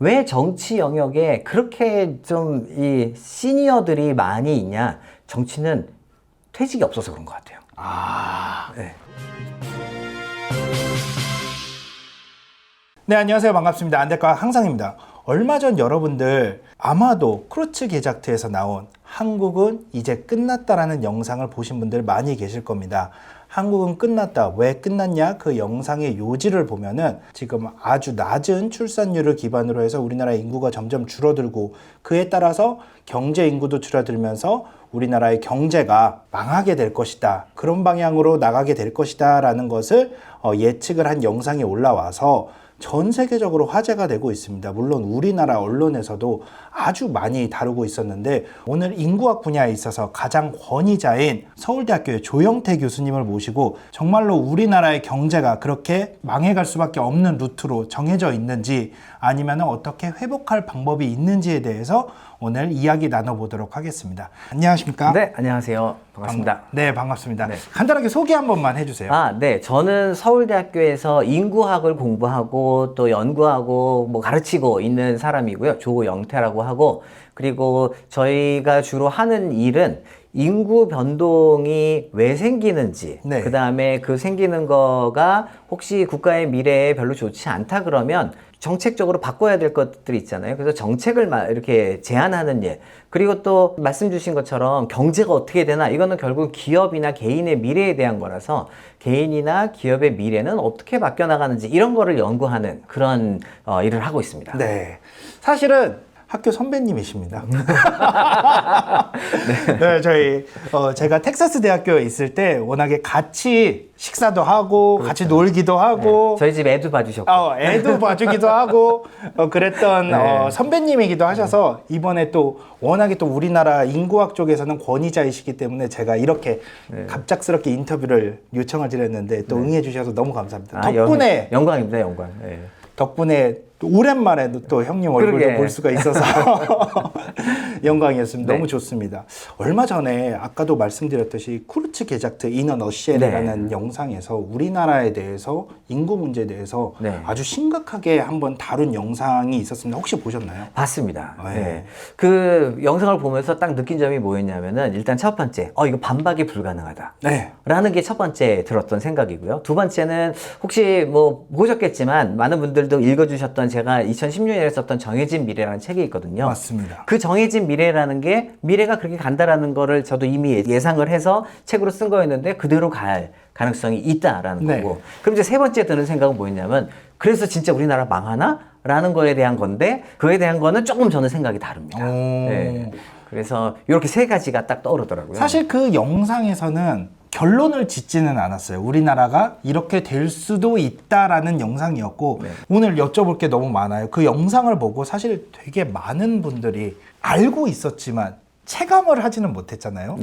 왜 정치 영역에 그렇게 좀 이 시니어들이 많이 있냐? 정치는 퇴직이 없어서 그런 것 같아요. 네. 네, 안녕하세요. 반갑습니다. 안대과 항상입니다. 얼마 전 여러분들 아마도 크루츠 게작트에서 나온 한국은 이제 끝났다라는 영상을 보신 분들 많이 계실 겁니다. 한국은 끝났다. 왜 끝났냐? 그 영상의 요지를 보면은 지금 아주 낮은 출산율을 기반으로 해서 우리나라의 인구가 점점 줄어들고 그에 따라서 경제 인구도 줄어들면서 우리나라의 경제가 망하게 될 것이다. 그런 방향으로 나가게 될 것이다. 라는 것을 예측을 한 영상이 올라와서 전 세계적으로 화제가 되고 있습니다. 물론 우리나라 언론에서도 아주 많이 다루고 있었는데 오늘 인구학 분야에 있어서 가장 권위자인 서울대학교의 조영태 교수님을 모시고 정말로 우리나라의 경제가 그렇게 망해갈 수밖에 없는 루트로 정해져 있는지 아니면 어떻게 회복할 방법이 있는지에 대해서 오늘 이야기 나눠보도록 하겠습니다. 안녕하십니까? 네, 안녕하세요. 반갑습니다. 네, 반갑습니다. 네. 간단하게 소개 한 번만 해주세요. 네. 저는 서울대학교에서 인구학을 공부하고 또 연구하고 뭐 가르치고 있는 사람이고요. 조영태라고 하고, 그리고 저희가 주로 하는 일은 인구 변동이 왜 생기는지, 네. 그 다음에 그 생기는 거가 혹시 국가의 미래에 별로 좋지 않다 그러면 정책적으로 바꿔야 될 것들이 있잖아요. 그래서 정책을 이렇게 제안하는 일. 그리고 또 말씀 주신 것처럼 경제가 어떻게 되나, 이거는 결국 기업이나 개인의 미래에 대한 거라서 개인이나 기업의 미래는 어떻게 바뀌어 나가는지 이런 거를 연구하는 그런 일을 하고 있습니다. 네. 사실은 학교 선배님이십니다. 네, 제가 텍사스 대학교에 있을 때 워낙에 같이 식사도 하고 그렇죠. 같이 놀기도 하고 네. 저희 집 애도 봐주셨고. 애도 봐주기도 하고 그랬던 네. 선배님이기도 하셔서 이번에 또 워낙에 또 우리나라 인구학 쪽에서는 권위자이시기 때문에 제가 이렇게 갑작스럽게 인터뷰를 요청을 드렸는데 또 응해 주셔서 너무 감사합니다. 덕분에 영광입니다, 영광. 네. 덕분에 오랜만에 또 형님 얼굴도 그러게. 볼 수가 있어서 영광이었습니다. 네. 너무 좋습니다. 얼마 전에 아까도 말씀드렸듯이 쿠르츠 게작트 이너 너시엘이라는 영상에서 우리나라에 대해서 인구 문제에 대해서 아주 심각하게 한번 다룬 영상이 있었습니다. 혹시 보셨나요? 봤습니다. 네. 네. 그 영상을 보면서 딱 느낀 점이 뭐였냐면은 일단 첫 번째, 이거 반박이 불가능하다. 네. 라는 게 첫 번째 들었던 생각이고요. 두 번째는 혹시 뭐 보셨겠지만 많은 분들도 읽어주셨던 제가 2016년에 썼던 정해진 미래라는 책이 있거든요. 맞습니다. 그 정해진 미래라는 게 미래가 그렇게 간다라는 거를 저도 이미 예상을 해서 책으로 쓴 거였는데 그대로 갈 가능성이 있다라는 거고. 그럼 이제 세 번째 드는 생각은 뭐였냐면 그래서 진짜 우리나라 망하나? 라는 거에 대한 건데 그에 대한 거는 조금 저는 생각이 다릅니다. 네. 그래서 이렇게 세 가지가 딱 떠오르더라고요. 사실 그 영상에서는 결론을 짓지는 않았어요. 우리나라가 이렇게 될 수도 있다라는 영상이었고 오늘 여쭤볼 게 너무 많아요. 그 영상을 보고 사실 되게 많은 분들이 알고 있었지만 체감을 하지는 못했잖아요.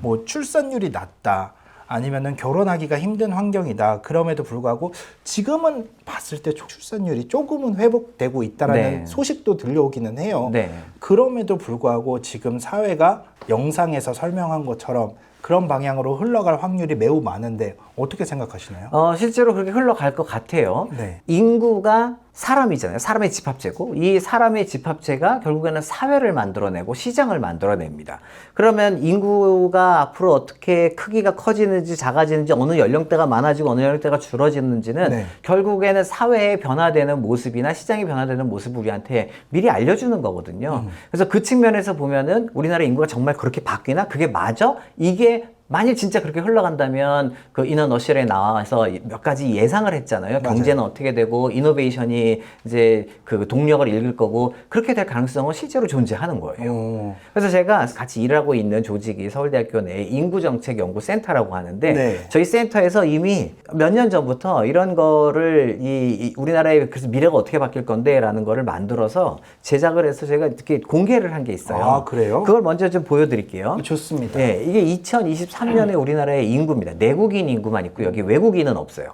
뭐 출산율이 낮다. 아니면은 결혼하기가 힘든 환경이다. 그럼에도 불구하고 지금은 봤을 때 출산율이 조금은 회복되고 있다라는 소식도 들려오기는 해요. 그럼에도 불구하고 지금 사회가 영상에서 설명한 것처럼 그런 방향으로 흘러갈 확률이 매우 많은데 어떻게 생각하시나요? 실제로 그렇게 흘러갈 것 같아요. 인구가 사람이잖아요. 사람의 집합체고 이 사람의 집합체가 결국에는 사회를 만들어내고 시장을 만들어냅니다. 그러면 인구가 앞으로 어떻게 크기가 커지는지 작아지는지 어느 연령대가 많아지고 어느 연령대가 줄어지는지는 결국에는 사회의 변화되는 모습이나 시장이 변화되는 모습을 우리한테 미리 알려주는 거거든요. 그래서 그 측면에서 보면은 우리나라 인구가 정말 그렇게 바뀌나? 그게 맞아? 이게 만일 진짜 그렇게 흘러간다면 그 이너 너셜에 나와서 몇 가지 예상을 했잖아요. 경제는 어떻게 되고 이노베이션이 이제 그 동력을 읽을 거고 그렇게 될 가능성은 실제로 존재하는 거예요. 그래서 제가 같이 일하고 있는 조직이 서울대학교 내 인구정책연구센터라고 하는데 저희 센터에서 이미 몇 년 전부터 이런 거를 이 우리나라의 그래서 미래가 어떻게 바뀔 건데 라는 거를 만들어서 제작을 해서 제가 이렇게 공개를 한 게 있어요. 그래요? 그걸 먼저 좀 보여드릴게요. 좋습니다. 이게 2023년에 우리나라의 인구입니다. 내국인 인구만 있고 여기 외국인은 없어요.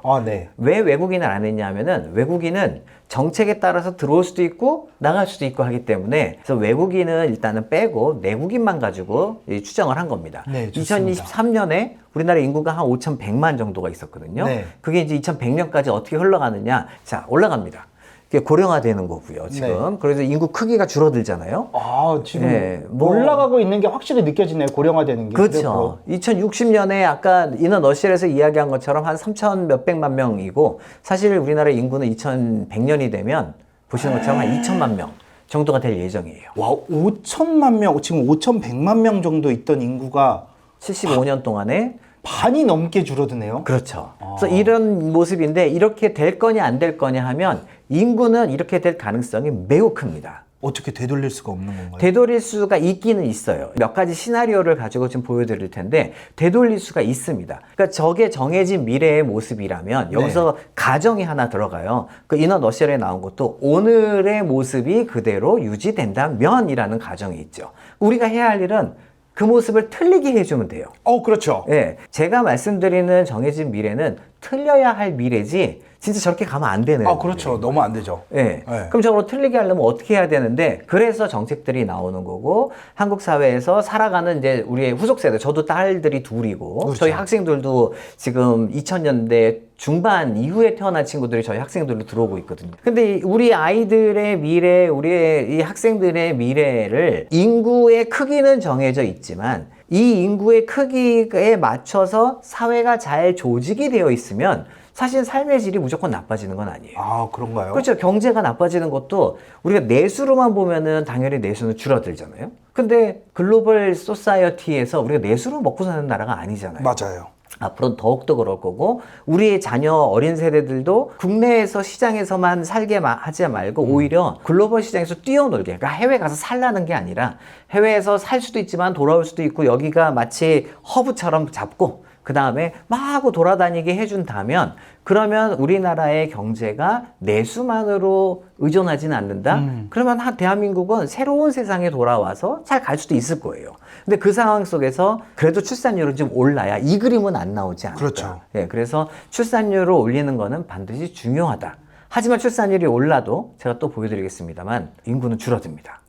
왜 외국인을 안 했냐 하면은 외국인은 정책에 따라서 들어올 수도 있고 나갈 수도 있고 하기 때문에 그래서 외국인은 일단은 빼고 내국인만 가지고 추정을 한 겁니다. 2023년에 우리나라 인구가 한 5,100만 정도가 있었거든요. 그게 이제 2100년까지 어떻게 흘러가느냐. 자, 올라갑니다. 그게 고령화되는 거고요, 지금. 네. 그래서 인구 크기가 줄어들잖아요. 아, 지금 예, 뭐- 올라가고 있는 게 확실히 느껴지네요. 고령화되는 게. 그렇죠. 2060년에 아까 인원 어실에서 이야기한 것처럼 한 3천 몇백만 명이고, 사실 우리나라 인구는 2100년이 되면 보시는 것처럼 한 2천만 명 정도가 될 예정이에요. 와, 5천만 명, 지금 5,100만 명 정도 있던 인구가 75년 동안에. 반이 넘게 줄어드네요. 그렇죠. 그래서 이런 모습인데, 이렇게 될 거냐 안 될 거냐 하면 인구는 이렇게 될 가능성이 매우 큽니다. 어떻게 되돌릴 수가 없는 건가요? 되돌릴 수가 있기는 있어요. 몇 가지 시나리오를 가지고 좀 보여드릴 텐데, 되돌릴 수가 있습니다. 그러니까 저게 정해진 미래의 모습이라면 여기서 가정이 하나 들어가요. 그 인원 어셜에 나온 것도 오늘의 모습이 그대로 유지된다면이라는 가정이 있죠. 우리가 해야 할 일은 그 모습을 틀리게 해주면 돼요. 그렇죠. 예, 제가 말씀드리는 정해진 미래는 틀려야 할 미래지 진짜 저렇게 가면 안 되는 그렇죠. 너무 안 되죠. 예. 네. 그럼 저걸 틀리게 하려면 어떻게 해야 되는데, 그래서 정책들이 나오는 거고, 한국 사회에서 살아가는 이제 우리의 후속 세대, 저도 딸들이 둘이고, 그렇죠. 저희 학생들도 지금 2000년대 중반 이후에 태어난 친구들이 저희 학생들로 들어오고 있거든요. 근데 우리 아이들의 미래, 우리의 이 학생들의 미래를 인구의 크기는 정해져 있지만, 이 인구의 크기에 맞춰서 사회가 잘 조직이 되어 있으면 사실 삶의 질이 무조건 나빠지는 건 아니에요. 아, 그런가요? 그렇죠. 경제가 나빠지는 것도 우리가 내수로만 보면은 당연히 내수는 줄어들잖아요. 근데 글로벌 소사이어티에서 우리가 내수로 먹고 사는 나라가 아니잖아요. 맞아요. 앞으로는 더욱더 그럴 거고, 우리의 자녀 어린 세대들도 국내에서 시장에서만 살게 하지 말고 오히려 글로벌 시장에서 뛰어놀게, 그러니까 해외 가서 살라는 게 아니라 해외에서 살 수도 있지만 돌아올 수도 있고, 여기가 마치 허브처럼 잡고 그 다음에 막 하고 돌아다니게 해준다면, 그러면 우리나라의 경제가 내수만으로 의존하지는 않는다? 그러면 대한민국은 새로운 세상에 돌아와서 잘 갈 수도 있을 거예요. 근데 그 상황 속에서 그래도 출산율은 좀 올라야 이 그림은 안 나오지 않을까. 그렇죠. 예, 그래서 출산율을 올리는 거는 반드시 중요하다. 하지만 출산율이 올라도 제가 또 보여드리겠습니다만 인구는 줄어듭니다.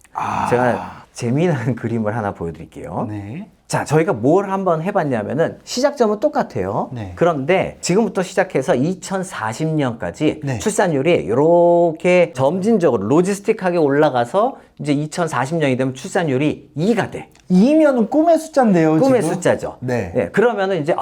제가 재미난 그림을 하나 보여드릴게요. 네. 자, 저희가 뭘 한번 해봤냐면은 시작점은 똑같아요. 네. 그런데 지금부터 시작해서 2040년까지 네. 출산율이 이렇게 점진적으로 로지스틱하게 올라가서 이제 2040년이 되면 출산율이 2가 돼. 2면은 꿈의 숫자인데요. 꿈의 지금? 숫자죠. 네. 예, 그러면은 이제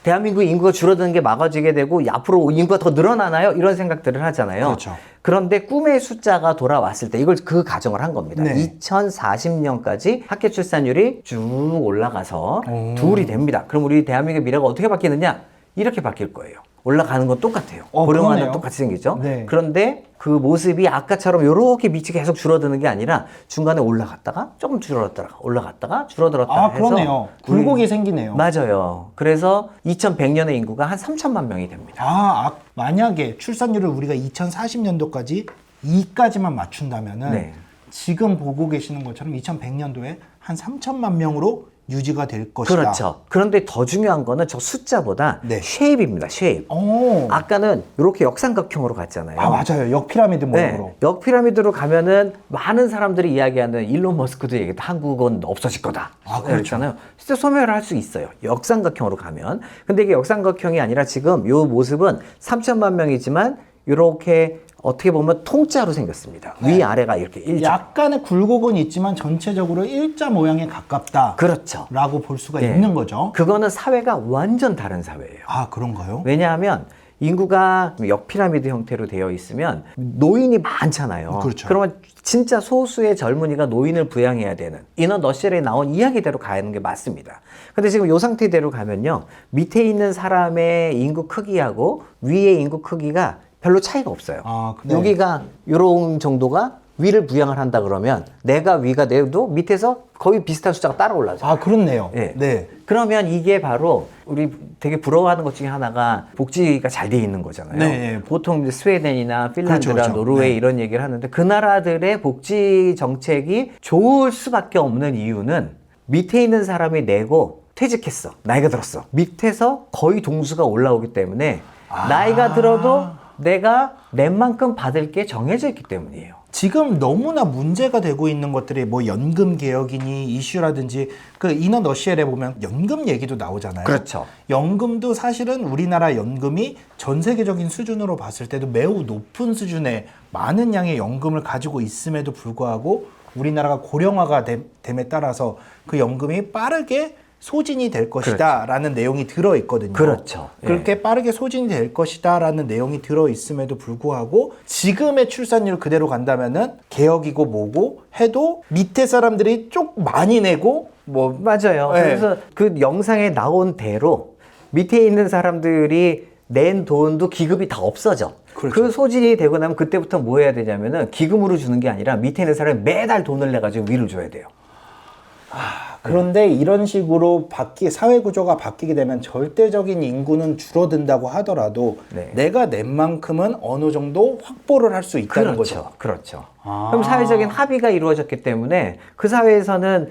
대한민국 인구가 줄어드는 게 막아지게 되고 앞으로 인구가 더 늘어나나요? 이런 생각들을 하잖아요. 그렇죠. 그런데 꿈의 숫자가 돌아왔을 때 이걸 그 가정을 한 겁니다. 네. 2040년까지 학계 출산율이 쭉 올라가서 둘이 됩니다. 그럼 우리 대한민국의 미래가 어떻게 바뀌느냐? 이렇게 바뀔 거예요. 올라가는 건 똑같아요. 고령화는 그러네요. 똑같이 생기죠. 네. 그런데 그 모습이 아까처럼 이렇게 밑이 계속 줄어드는 게 아니라 중간에 올라갔다가 조금 줄어들었다가 올라갔다가 줄어들었다가 해서 그러네요. 굴곡이 생기네요. 맞아요. 그래서 2100년의 인구가 한 3천만 명이 됩니다. 만약에 출산율을 우리가 2040년도까지 2까지만 맞춘다면은 네. 지금 보고 계시는 것처럼 2100년도에 한 3천만 명으로 유지가 될 것이다. 그렇죠. 그런데 더 중요한 거는 저 숫자보다 네. 쉐입입니다. 쉐입. 아까는 이렇게 역삼각형으로 갔잖아요. 맞아요. 역피라미드 모양으로. 네. 역피라미드로 가면은 많은 사람들이 이야기하는 일론 머스크도 얘기했다. 한국은 없어질 거다. 그렇죠. 그렇잖아요. 진짜 소멸을 할 수 있어요. 역삼각형으로 가면. 근데 이게 역삼각형이 아니라 지금 이 모습은 3천만 명이지만 이렇게 어떻게 보면 통짜로 생겼습니다. 위아래가 이렇게 일자. 약간의 굴곡은 있지만 전체적으로 일자 모양에 가깝다. 그렇죠. 라고 볼 수가 예. 있는 거죠. 그거는 사회가 완전 다른 사회예요. 그런가요? 왜냐하면 인구가 역피라미드 형태로 되어 있으면 노인이 많잖아요. 그렇죠. 그러면 진짜 소수의 젊은이가 노인을 부양해야 되는 인원 너셀에 나온 이야기대로 가는 게 맞습니다. 근데 지금 이 상태대로 가면요. 밑에 있는 사람의 인구 크기하고 위의 인구 크기가 별로 차이가 없어요. 네. 여기가 이런 정도가 위를 부양을 한다 그러면 내가 위가 내도 밑에서 거의 비슷한 숫자가 따라 올라죠. 그렇네요. 예. 네. 그러면 이게 바로 우리 되게 부러워하는 것 중에 하나가 복지가 잘 돼 있는 거잖아요. 네. 보통 이제 스웨덴이나 핀란드나 그렇죠. 노르웨이 네. 이런 얘기를 하는데 그 나라들의 복지 정책이 좋을 수밖에 없는 이유는 밑에 있는 사람이 내고 퇴직했어. 나이가 들었어. 밑에서 거의 동수가 올라오기 때문에 나이가 들어도 내가 낸 만큼 받을 게 정해져 있기 때문이에요. 지금 너무나 문제가 되고 있는 것들이 뭐 연금 개혁이니 이슈라든지 그 인원 어시엘에 보면 연금 얘기도 나오잖아요. 그렇죠. 연금도 사실은 우리나라 연금이 전 세계적인 수준으로 봤을 때도 매우 높은 수준의 많은 양의 연금을 가지고 있음에도 불구하고 우리나라가 고령화가 됨에 따라서 그 연금이 빠르게 소진이 될 것이다라는 내용이 들어 있거든요. 그렇죠. 그렇게 빠르게 소진이 될 것이다라는 내용이 들어 있음에도 불구하고 지금의 출산율 그대로 간다면은 개혁이고 뭐고 해도 밑에 사람들이 쪽 많이 내고 뭐 맞아요. 네. 그래서 그 영상에 나온 대로 밑에 있는 사람들이 낸 돈도 기금이 다 없어져. 그렇죠. 그 소진이 되고 나면 그때부터 뭐 해야 되냐면은 기금으로 주는 게 아니라 밑에 있는 사람이 매달 돈을 내가지고 위를 줘야 돼요. 그런데 이런 식으로 사회 구조가 바뀌게 되면 절대적인 인구는 줄어든다고 하더라도 네. 내가 낸 만큼은 어느 정도 확보를 할 수 있다는 거죠. 그렇죠. 그럼 사회적인 합의가 이루어졌기 때문에 그 사회에서는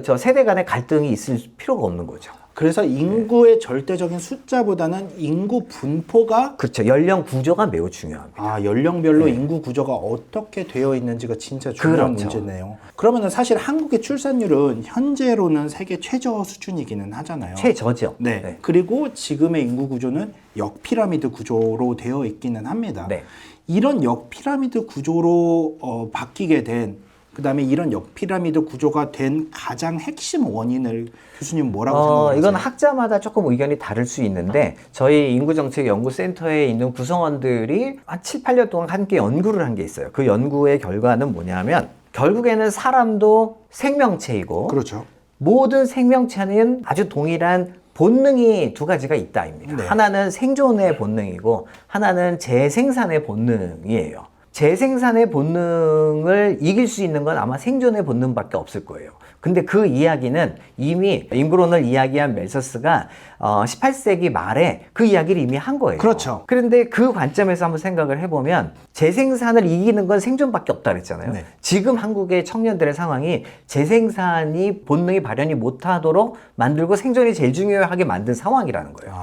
저 세대 간의 갈등이 있을 필요가 없는 거죠. 그래서 인구의 절대적인 숫자보다는 인구 분포가 그렇죠. 연령 구조가 매우 중요합니다. 연령별로 인구 구조가 어떻게 되어 있는지가 진짜 중요한 그렇죠. 문제네요. 그러면은 사실 한국의 출산율은 현재로는 세계 최저 수준이기는 하잖아요. 최저죠. 네. 그리고 지금의 인구 구조는 역피라미드 구조로 되어 있기는 합니다. 네. 이런 역피라미드 구조로 바뀌게 된 그다음에 이런 역피라미드 구조가 된 가장 핵심 원인을 교수님 뭐라고 생각하세요? 이건 학자마다 조금 의견이 다를 수 있는데 저희 인구정책연구센터에 있는 구성원들이 한 7, 8년 동안 함께 연구를 한 게 있어요. 그 연구의 결과는 뭐냐면 결국에는 사람도 생명체이고 그렇죠. 모든 생명체는 아주 동일한 본능이 두 가지가 있다입니다. 네. 하나는 생존의 본능이고 하나는 재생산의 본능이에요. 재생산의 본능을 이길 수 있는 건 아마 생존의 본능밖에 없을 거예요. 근데 그 이야기는 이미 인구론을 이야기한 멜서스가 18세기 말에 그 이야기를 이미 한 거예요. 그렇죠. 그런데 그 관점에서 한번 생각을 해보면 재생산을 이기는 건 생존밖에 없다 그랬잖아요. 네. 지금 한국의 청년들의 상황이 재생산이 본능이 발현이 못하도록 만들고 생존이 제일 중요하게 만든 상황이라는 거예요.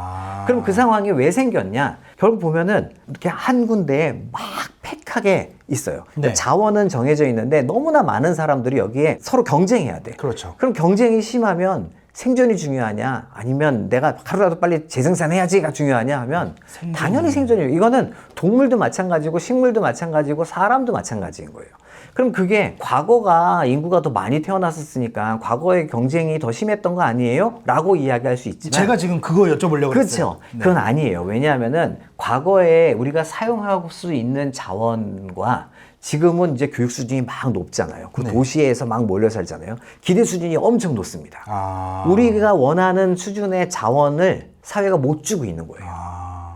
그럼 그 상황이 왜 생겼냐? 결국 보면은 이렇게 한 군데에 막 팩하게 있어요. 네. 자원은 정해져 있는데 너무나 많은 사람들이 여기에 서로 경쟁해야 돼. 그렇죠. 그럼 경쟁이 심하면 생존이 중요하냐 아니면 내가 하루라도 빨리 재생산해야지가 중요하냐 하면 당연히 생존이에요. 이거는 동물도 마찬가지고 식물도 마찬가지고 사람도 마찬가지인 거예요. 그럼 그게 과거가 인구가 더 많이 태어났었으니까 과거의 경쟁이 더 심했던 거 아니에요? 라고 이야기할 수 있지만 제가 지금 그거 여쭤보려고 했어요. 그렇죠. 그건 아니에요. 왜냐하면은 과거에 우리가 사용할 수 있는 자원과 지금은 이제 교육 수준이 막 높잖아요. 그 도시에서 막 몰려 살잖아요. 기대 수준이 엄청 높습니다. 우리가 원하는 수준의 자원을 사회가 못 주고 있는 거예요.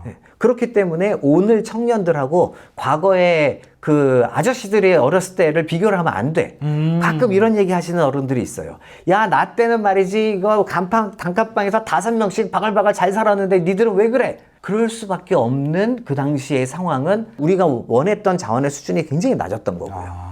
네. 그렇기 때문에 오늘 청년들하고 과거에 그 아저씨들이 어렸을 때를 비교를 하면 안 돼. 가끔 이런 얘기 하시는 어른들이 있어요. 야, 나 때는 말이지 이거 단칸방에서 5명씩 바글바글 잘 살았는데 니들은 왜 그래? 그럴 수밖에 없는 그 당시의 상황은 우리가 원했던 자원의 수준이 굉장히 낮았던 거고요.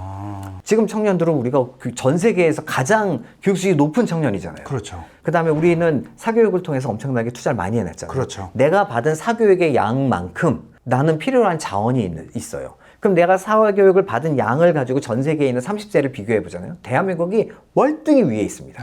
지금 청년들은 우리가 전 세계에서 가장 교육 수준이 높은 청년이잖아요. 그렇죠. 그 다음에 우리는 사교육을 통해서 엄청나게 투자를 많이 해냈잖아요. 그렇죠. 내가 받은 사교육의 양만큼 나는 필요한 자원이 있어요. 그럼 내가 사교육을 받은 양을 가지고 전 세계에 있는 30세를 비교해 보잖아요. 대한민국이 월등히 위에 있습니다.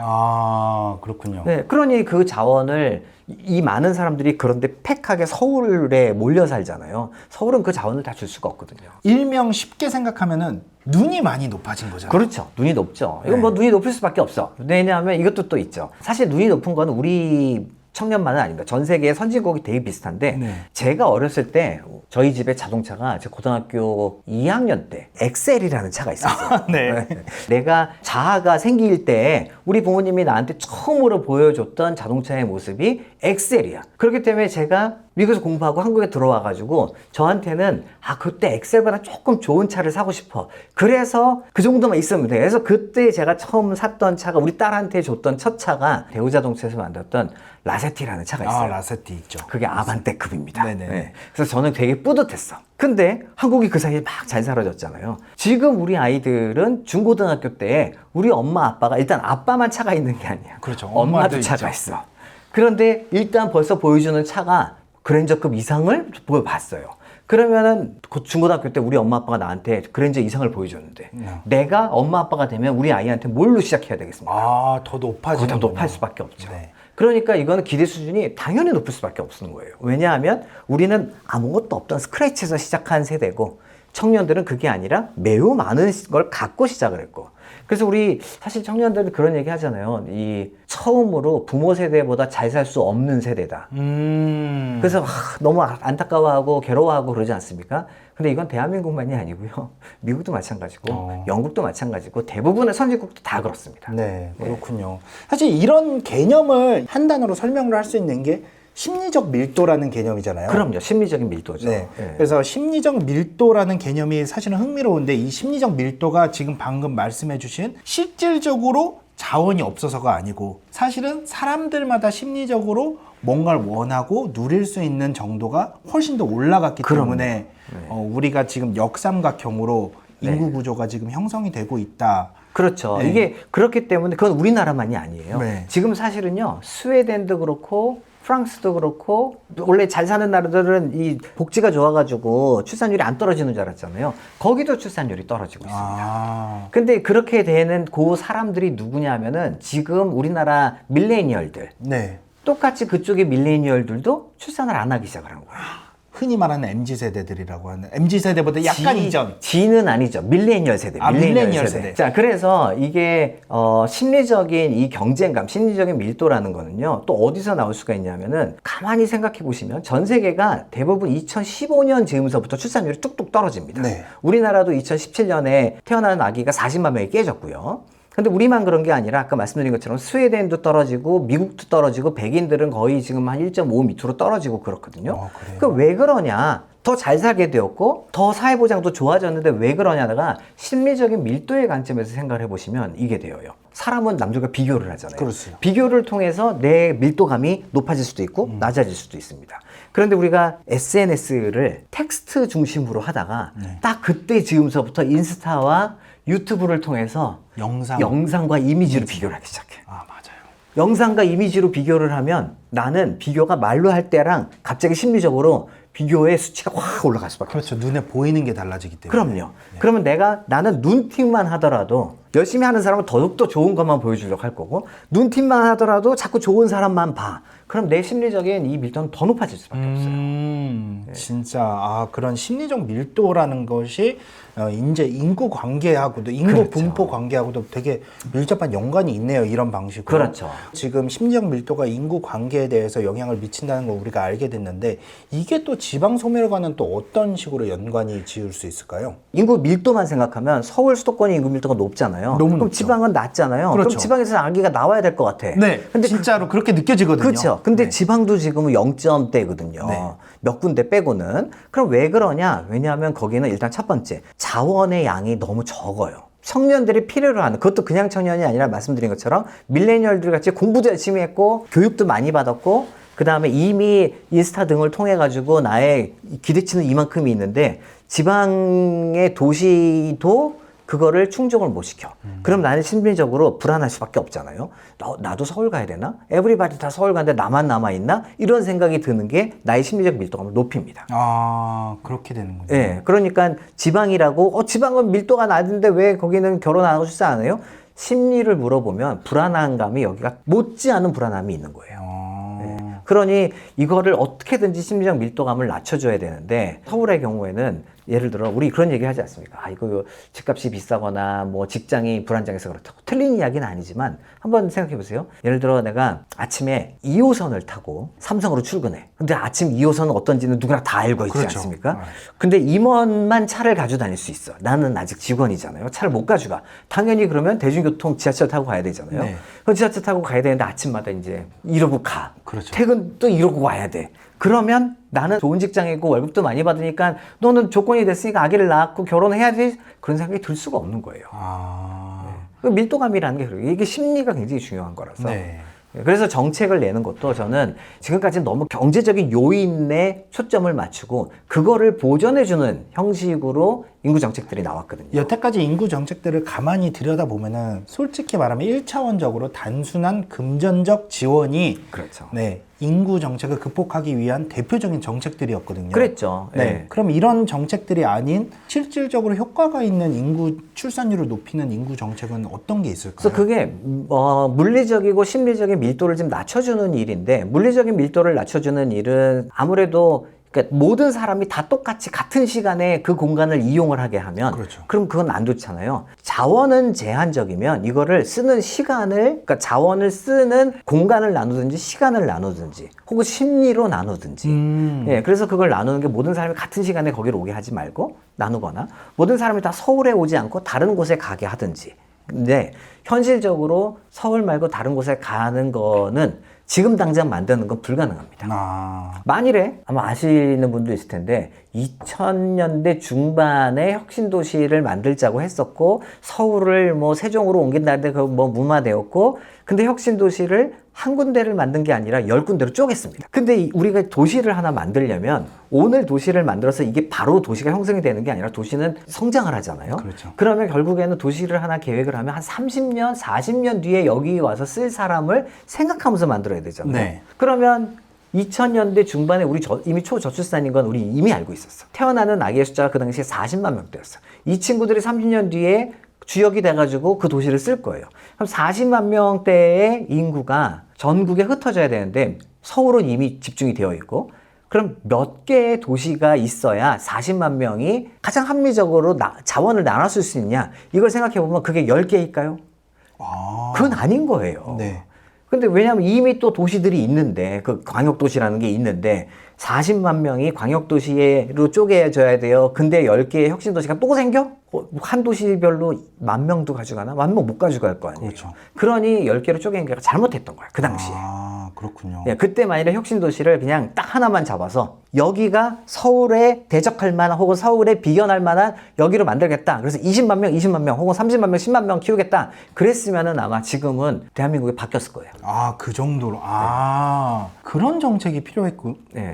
그렇군요. 네, 그러니 그 자원을 이 많은 사람들이 그런데 팩하게 서울에 몰려 살잖아요. 서울은 그 자원을 다 줄 수가 없거든요. 일명 쉽게 생각하면은 눈이 많이 높아진 거잖아요. 그렇죠. 눈이 높죠. 이건 뭐 눈이 높을 수밖에 없어. 왜냐하면 이것도 또 있죠. 사실 눈이 높은 건 우리 청년만은 아닙니다. 전 세계의 선진국이 되게 비슷한데 제가 어렸을 때 저희 집에 자동차가 제 고등학교 2학년 때 엑셀이라는 차가 있었어요. 네. 내가 자아가 생길 때 우리 부모님이 나한테 처음으로 보여줬던 자동차의 모습이 엑셀이야. 그렇기 때문에 제가 미국에서 공부하고 한국에 들어와가지고 저한테는 그때 엑셀보다 조금 좋은 차를 사고 싶어. 그래서 그 정도만 있으면 돼. 그래서 그때 제가 처음 샀던 차가 우리 딸한테 줬던 첫 차가 대우자동차에서 만들었던 라세티라는 차가 있어요. 라세티 있죠. 그게 아반떼급입니다. 네네. 네. 그래서 저는 되게 뿌듯했어. 근데 한국이 그 사이에 막 잘 살아졌잖아요. 지금 우리 아이들은 중고등학교 때 우리 엄마 아빠가 일단 아빠만 차가 있는 게 아니야. 그렇죠. 엄마도 엄마도 차가 있죠. 있어. 그런데 일단 벌써 보여주는 차가 그랜저급 이상을 보여봤어요. 그러면은 그 중고등학교 때 우리 엄마 아빠가 나한테 그랜저 이상을 보여줬는데 내가 엄마 아빠가 되면 우리 아이한테 뭘로 시작해야 되겠습니까? 아, 더 높아지는 더 높을 수밖에 없죠. 네. 그러니까 이거는 기대 수준이 당연히 높을 수밖에 없는 거예요. 왜냐하면 우리는 아무것도 없던 스크래치에서 시작한 세대고 청년들은 그게 아니라 매우 많은 걸 갖고 시작을 했고, 그래서 우리 사실 청년들은 그런 얘기 하잖아요. 이 처음으로 부모 세대보다 잘 살 수 없는 세대다. 그래서 너무 안타까워하고 괴로워하고 그러지 않습니까? 근데 이건 대한민국만이 아니고요. 미국도 마찬가지고 영국도 마찬가지고 대부분의 선진국도 다 그렇습니다. 네, 그렇군요. 사실 이런 개념을 한 단어로 설명을 할 수 있는 게 심리적 밀도라는 개념이잖아요. 그럼요. 심리적인 밀도죠. 네. 그래서 심리적 밀도라는 개념이 사실은 흥미로운데, 이 심리적 밀도가 지금 방금 말씀해 주신 실질적으로 자원이 없어서가 아니고 사실은 사람들마다 심리적으로 뭔가를 원하고 누릴 수 있는 정도가 훨씬 더 올라갔기 때문에 우리가 지금 역삼각형으로 인구 구조가 지금 형성이 되고 있다. 그렇죠. 네. 이게 그렇기 때문에 그건 우리나라만이 아니에요. 네. 지금 사실은요, 스웨덴도 그렇고 프랑스도 그렇고 원래 잘 사는 나라들은 이 복지가 좋아가지고 출산율이 안 떨어지는 줄 알았잖아요. 거기도 출산율이 떨어지고 있습니다. 근데 그렇게 되는 그 사람들이 누구냐 하면은 지금 우리나라 밀레니얼들, 네. 똑같이 그쪽의 밀레니얼들도 출산을 안 하기 시작을 한 거예요. 흔히 말하는 MZ세대들이라고 하는, MZ세대보다 약간 이전. G는 아니죠. 밀레니얼 세대. 밀레니얼 세대. 자, 그래서 이게 심리적인 이 경쟁감, 심리적인 밀도라는 거는요, 또 어디서 나올 수가 있냐면은 가만히 생각해 보시면 전 세계가 대부분 2015년 즈음서부터 출산율이 뚝뚝 떨어집니다. 네. 우리나라도 2017년에 태어나는 아기가 40만 명이 깨졌고요. 근데 우리만 그런 게 아니라 아까 말씀드린 것처럼 스웨덴도 떨어지고 미국도 떨어지고 백인들은 거의 지금 한 1.5 밑으로 떨어지고 그렇거든요. 그 왜 그러냐? 더 잘 살게 되었고 더 사회보장도 좋아졌는데 왜 그러냐다가 심리적인 밀도의 관점에서 생각을 해보시면 이게 되어요. 사람은 남들과 비교를 하잖아요. 그렇죠. 비교를 통해서 내 밀도감이 높아질 수도 있고 낮아질 수도 있습니다. 그런데 우리가 SNS를 텍스트 중심으로 하다가 딱 그때 즈음서부터 인스타와 유튜브를 통해서 영상과 이미지로 비교를 하기 시작해. 아, 맞아요. 영상과 이미지로 비교를 하면 나는 비교가 말로 할 때랑 갑자기 심리적으로 비교의 수치가 확 올라갈 수밖에 없어요. 그렇죠. 눈에 보이는 게 달라지기 때문에. 그럼요. 그러면 나는 눈팅만 하더라도 열심히 하는 사람은 더욱더 좋은 것만 보여주려고 할 거고, 눈팅만 하더라도 자꾸 좋은 사람만 봐. 그럼 내 심리적인 이 밀도는 더 높아질 수밖에 없어요. 진짜 그런 심리적 밀도라는 것이 이제 인구 관계하고도 인구 그렇죠. 분포 관계하고도 되게 밀접한 연관이 있네요. 이런 방식으로. 그렇죠. 지금 심리적 밀도가 인구 관계에 대해서 영향을 미친다는 걸 우리가 알게 됐는데, 이게 또 지방 소멸과는 또 어떤 식으로 연관이 지을 수 있을까요? 인구 밀도만 생각하면 서울 수도권의 인구 밀도가 높잖아요. 너무 그럼 높죠. 지방은 낮잖아요. 그렇죠. 그럼 지방에서 아기가 나와야 될 것 같아. 네. 근데 진짜로 그렇게 느껴지거든요. 그렇죠. 근데 네. 지방도 지금은 0점대거든요. 네. 몇 군데 빼고는. 그럼 왜 그러냐? 왜냐하면 거기는 일단 첫 번째, 자원의 양이 너무 적어요. 청년들이 필요로 하는, 그것도 그냥 청년이 아니라 말씀드린 것처럼 밀레니얼들 같이 공부도 열심히 했고 교육도 많이 받았고 그 다음에 이미 인스타 등을 통해 가지고 나의 기대치는 이만큼이 있는데 지방의 도시도 그거를 충족을 못 시켜. 그럼 나는 심리적으로 불안할 수밖에 없잖아요. 나도 서울 가야 되나? 에브리바디 다 서울 가는데 나만 남아있나? 이런 생각이 드는 게 나의 심리적 밀도감을 높입니다. 그렇게 되는군요. 예, 그러니까 지방이라고, 지방은 밀도가 낮은데 왜 거기는 결혼 안 하고 출산 안 해요? 심리를 물어보면 불안한 감이 여기가 못지않은 불안함이 있는 거예요. 그러니 이거를 어떻게든지 심리적 밀도감을 낮춰줘야 되는데, 서울의 경우에는 예를 들어 우리 그런 얘기 하지 않습니까? 이거 집값이 비싸거나 뭐 직장이 불안정해서 그렇다고. 틀린 이야기는 아니지만 한번 생각해 보세요. 예를 들어 내가 아침에 2호선을 타고 삼성으로 출근해. 근데 아침 2호선은 어떤지는 누구나 다 알고 있지 그렇죠. 않습니까? 근데 임원만 차를 가지고 다닐 수 있어. 나는 아직 직원이잖아요. 차를 못 가져가. 당연히 그러면 대중교통 지하철 타고 가야 되잖아요. 네. 그 지하철 타고 가야 되는데 아침마다 이제 이러고 가. 그렇죠. 퇴근도 이러고 와야 돼. 그러면 나는 좋은 직장이고 월급도 많이 받으니까 너는 조건이 됐으니까 아기를 낳고 결혼해야지, 그런 생각이 들 수가 없는 거예요. 그 밀도감이라는 게 그래요. 이게 심리가 굉장히 중요한 거라서. 네. 그래서 정책을 내는 것도 저는 지금까지 너무 경제적인 요인에 초점을 맞추고 그거를 보전해주는 형식으로 인구 정책들이 나왔거든요. 여태까지 인구 정책들을 가만히 들여다보면은 솔직히 말하면 1차원적으로 단순한 금전적 지원이 그렇죠. 네, 인구 정책을 극복하기 위한 대표적인 정책들이었거든요. 그랬죠. 네. 예. 그럼 이런 정책들이 아닌 실질적으로 효과가 있는 인구 출산율을 높이는 인구 정책은 어떤 게 있을까요? 그래서 그게 물리적이고 심리적인 밀도를 좀 낮춰주는 일인데, 물리적인 밀도를 낮춰주는 일은 아무래도 그러니까 모든 사람이 다 똑같이 같은 시간에 그 공간을 이용을 하게 하면 그렇죠. 그럼 그건 안 좋잖아요. 자원은 제한적이면 이거를 쓰는 시간을, 그러니까 자원을 쓰는 공간을 나누든지 시간을 나누든지 혹은 심리로 나누든지 예, 그래서 그걸 나누는 게 모든 사람이 같은 시간에 거기로 오게 하지 말고 나누거나 모든 사람이 다 서울에 오지 않고 다른 곳에 가게 하든지. 근데 현실적으로 서울 말고 다른 곳에 가는 거는 지금 당장 만드는 건 불가능합니다. 만일에 아마 아시는 분도 있을 텐데 2000년대 중반에 혁신도시를 만들자고 했었고 서울을 뭐 세종으로 옮긴다는데 그 뭐 무마되었고, 근데 혁신도시를 한 군데를 만든 게 아니라 10군데로 쪼갰습니다. 근데 우리가 도시를 하나 만들려면 오늘 도시를 만들어서 이게 바로 도시가 형성이 되는 게 아니라 도시는 성장을 하잖아요. 그렇죠. 그러면 결국에는 도시를 하나 계획을 하면 한 30년, 40년 뒤에 여기 와서 쓸 사람을 생각하면서 만들어야 되잖아요. 네. 그러면 2000년대 중반에 우리 이미 초저출산인 건 우리 이미 알고 있었어. 태어나는 아기의 숫자가 그 당시에 40만 명대였어. 이 친구들이 30년 뒤에 주역이 돼가지고 그 도시를 쓸 거예요. 그럼 40만 명대의 인구가 전국에 흩어져야 되는데 서울은 이미 집중이 되어 있고, 그럼 몇 개의 도시가 있어야 40만 명이 가장 합리적으로 자원을 나눠 쓸 수 있냐? 이걸 생각해 보면 그게 10개일까요? 그건 아닌 거예요. 네. 근데 왜냐하면 이미 또 도시들이 있는데, 그 광역도시라는 게 있는데 40만 명이 광역도시로 쪼개져야 돼요. 근데 10개의 혁신도시가 또 생겨? 한 도시별로 10,000명도 가져가나? 10,000명 못 가져갈 거 아니에요. 그렇죠. 그러니 10개로 쪼갠 게 잘못했던 거야, 그 당시에. 그렇군요. 예, 그때 만일에 혁신도시를 그냥 딱 하나만 잡아서 여기가 서울에 대적할 만한 혹은 서울에 비견할 만한 여기로 만들겠다. 그래서 20만 명, 20만 명 혹은 30만 명, 10만 명 키우겠다. 그랬으면은 아마 지금은 대한민국이 바뀌었을 거예요. 그 정도로. 그런 정책이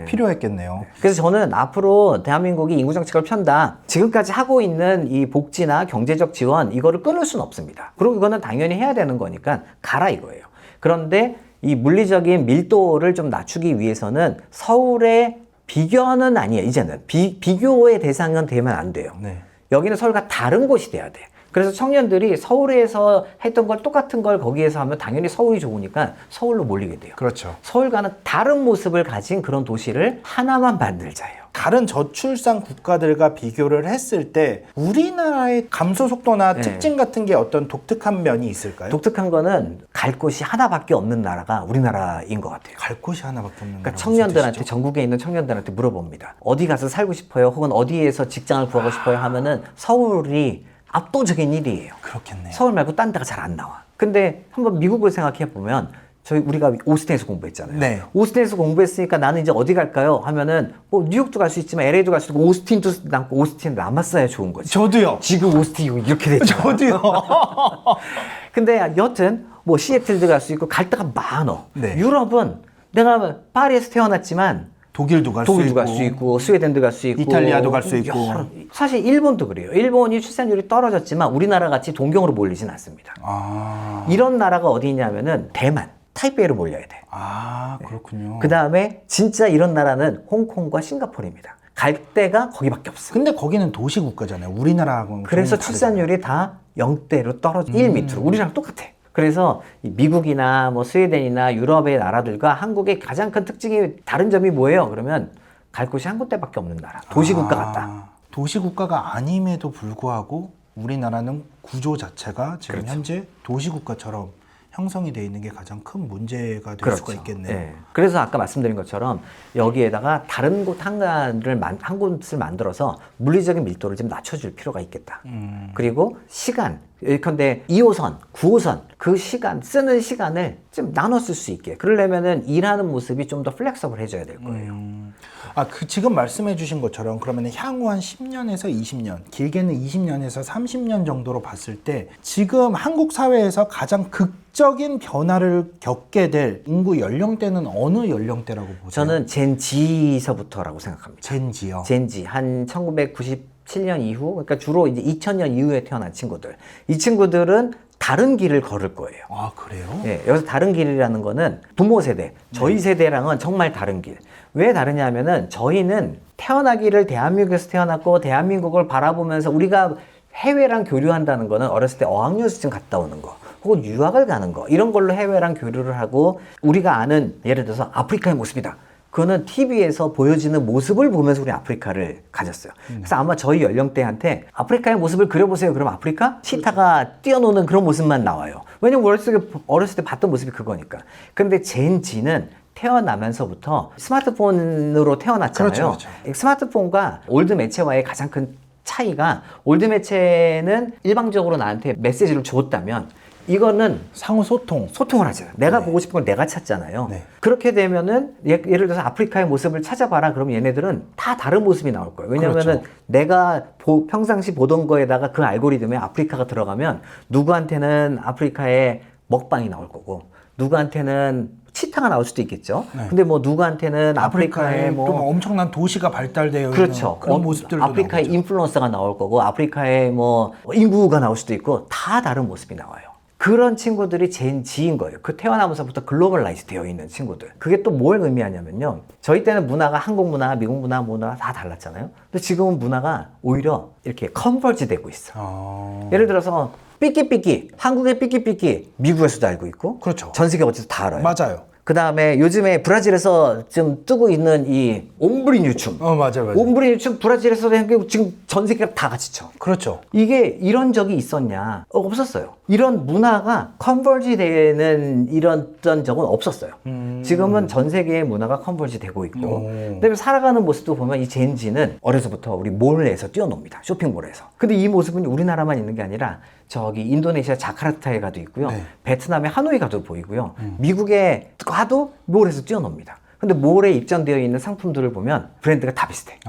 필요했겠네요. 그래서 저는 앞으로 대한민국이 인구정책을 편다. 지금까지 하고 있는 이 복지나 경제적 지원, 이거를 끊을 수는 없습니다. 그리고 이거는 당연히 해야 되는 거니까 가라 이거예요. 그런데 이 물리적인 밀도를 좀 낮추기 위해서는 서울의 비교는 아니에요. 이제는 비교의 대상은 되면 안 돼요. 네. 여기는 서울과 다른 곳이 돼야 돼. 그래서 청년들이 서울에서 했던 걸 똑같은 걸 거기에서 하면 당연히 서울이 좋으니까 서울로 몰리게 돼요. 그렇죠. 서울과는 다른 모습을 가진 그런 도시를 하나만 만들자예요. 다른 저출산 국가들과 비교를 했을 때 우리나라의 감소 속도나 특징 같은 게 어떤 독특한 면이 있을까요? 독특한 거는 갈 곳이 하나밖에 없는 나라가 우리나라인 것 같아요. 갈 곳이 하나밖에 없는 그러니까 나라. 청년들한테, 전국에 있는 청년들한테 물어봅니다. 어디 가서 살고 싶어요? 혹은 어디에서 직장을 구하고 싶어요? 하면은 서울이 압도적인 1위예요. 그렇겠네요. 서울 말고 딴 데가 잘 안 나와. 근데 한번 미국을 생각해 보면 우리가 오스틴에서 공부했잖아요. 네. 오스틴에서 공부했으니까 나는 이제 어디 갈까요? 하면은 뭐 뉴욕도 갈 수 있지만 LA도 갈 수 있고 오스틴도 남고, 오스틴 남았어야 좋은 거지. 저도요. 지금 오스틴이 이렇게 됐죠. 저도요. 근데 여튼 뭐 시애틀도 갈 수 있고 갈 데가 많어. 네. 유럽은 내가 파리에서 태어났지만 독일도 갈 수 있고, 스웨덴도 갈 수 있고, 이탈리아도 갈 수 있고. 사실 일본도 그래요. 일본이 출산율이 떨어졌지만 우리나라 같이 동경으로 몰리진 않습니다. 이런 나라가 어디 있냐면은 대만, 타이베이로 몰려야 돼. 그렇군요. 그 다음에 진짜 이런 나라는 홍콩과 싱가포르입니다. 갈 데가 거기밖에 없어. 근데 거기는 도시 국가잖아요. 우리나라하고는. 그래서 출산율이 다 0대로 떨어져 1 밑으로. 우리랑 똑같아. 그래서 미국이나 뭐 스웨덴이나 유럽의 나라들과 한국의 가장 큰 특징이 다른 점이 뭐예요? 그러면 갈 곳이 한 군데밖에 없는 나라. 도시국가 같다. 도시국가가 아님에도 불구하고 우리나라는 구조 자체가 지금 그렇죠. 현재 도시국가처럼 형성이 되어 있는 게 가장 큰 문제가 될 수가 있겠네요. 네. 그래서 아까 말씀드린 것처럼 여기에다가 다른 곳 한 곳을 만들어서 물리적인 밀도를 좀 낮춰줄 필요가 있겠다. 그리고 시간, 예컨대 2호선, 9호선 그 시간, 쓰는 시간을 좀 나눠 쓸 수 있게. 그러려면은 일하는 모습이 좀 더 플렉서블 해줘야 될 거예요. 지금 말씀해 주신 것처럼 그러면 향후 한 10년에서 20년, 길게는 20년에서 30년 정도로 봤을 때 지금 한국 사회에서 가장 극적인 변화를 겪게 될 인구 연령대는 어느 연령대라고 보세요? 저는 젠지서부터라고 생각합니다. 젠지요. 젠지 한 1997년 이후, 그러니까 주로 이제 2000년 이후에 태어난 친구들. 이 친구들은 다른 길을 걸을 거예요. 아, 그래요? 예, 여기서 다른 길이라는 거는 부모 세대, 저희 세대랑은 정말 다른 길. 왜 다르냐면은 저희는 태어나기를 대한민국에서 태어났고 대한민국을 바라보면서 우리가 해외랑 교류한다는 거는 어렸을 때 어학연수증 갔다 오는 거 혹은 유학을 가는 거 이런 걸로 해외랑 교류를 하고 우리가 아는 예를 들어서 아프리카의 모습이다. 그거는 TV에서 보여지는 모습을 보면서 우리 아프리카를 가졌어요. 그래서 아마 저희 연령대한테 아프리카의 모습을 그려보세요. 그럼 아프리카? 치타가 뛰어노는 그런 모습만 나와요. 왜냐면 어렸을 때 봤던 모습이 그거니까. 근데 젠지는 태어나면서부터 스마트폰으로 태어났잖아요. 그렇죠. 스마트폰과 올드 매체와의 가장 큰 차이가 올드 매체는 일방적으로 나한테 메시지를 줬다면 이거는 상호 소통을 하잖아요. 내가 네. 보고 싶은 걸 내가 찾잖아요. 네. 그렇게 되면은 예를 들어서 아프리카의 모습을 찾아봐라. 그러면 얘네들은 다 다른 모습이 나올 거예요. 왜냐면은 그렇죠. 내가 평상시 보던 거에다가 그 알고리즘에 아프리카가 들어가면 누구한테는 아프리카의 먹방이 나올 거고 누구한테는 치타가 나올 수도 있겠죠. 네. 근데 뭐 누구한테는 아프리카의 아프리카에 뭐 또 엄청난 도시가 발달되어 그렇죠. 있는 그런 모습들도 아프리카의 나오죠. 인플루언서가 나올 거고 아프리카의 뭐 인구가 나올 수도 있고 다 다른 모습이 나와요. 그런 친구들이 젠지인 거예요. 그 태어나면서부터 글로벌라이즈 되어 있는 친구들. 그게 또 뭘 의미하냐면요. 저희 때는 문화가 한국 문화, 미국 문화 다 달랐잖아요. 근데 지금은 문화가 오히려 이렇게 컨버지 되고 있어. 예를 들어서 삐끼삐끼, 한국의 삐끼삐끼 미국에서도 알고 있고 그렇죠. 전 세계 어디서 다 알아요. 맞아요. 그 다음에 요즘에 브라질에서 좀 뜨고 있는 이 옴브리뉴춤. 맞아요. 옴브리뉴춤 브라질에서 지금 전 세계가 다 같이 쳐. 그렇죠. 이게 이런 적이 있었냐? 없었어요. 이런 문화가 컨버지 되는 이런 적은 없었어요. 지금은 전 세계의 문화가 컨버지 되고 있고 그다음에 살아가는 모습도 보면 이 젠지는 어려서부터 우리 몰에서 뛰어놉니다. 쇼핑몰에서. 근데 이 모습은 우리나라만 있는 게 아니라 저기 인도네시아 자카르타에 가도 있고요. 네. 베트남의 하노이 가도 보이고요. 미국에 가도 몰에서 뛰어놉니다. 근데 몰에 입점되어 있는 상품들을 보면 브랜드가 다 비슷해.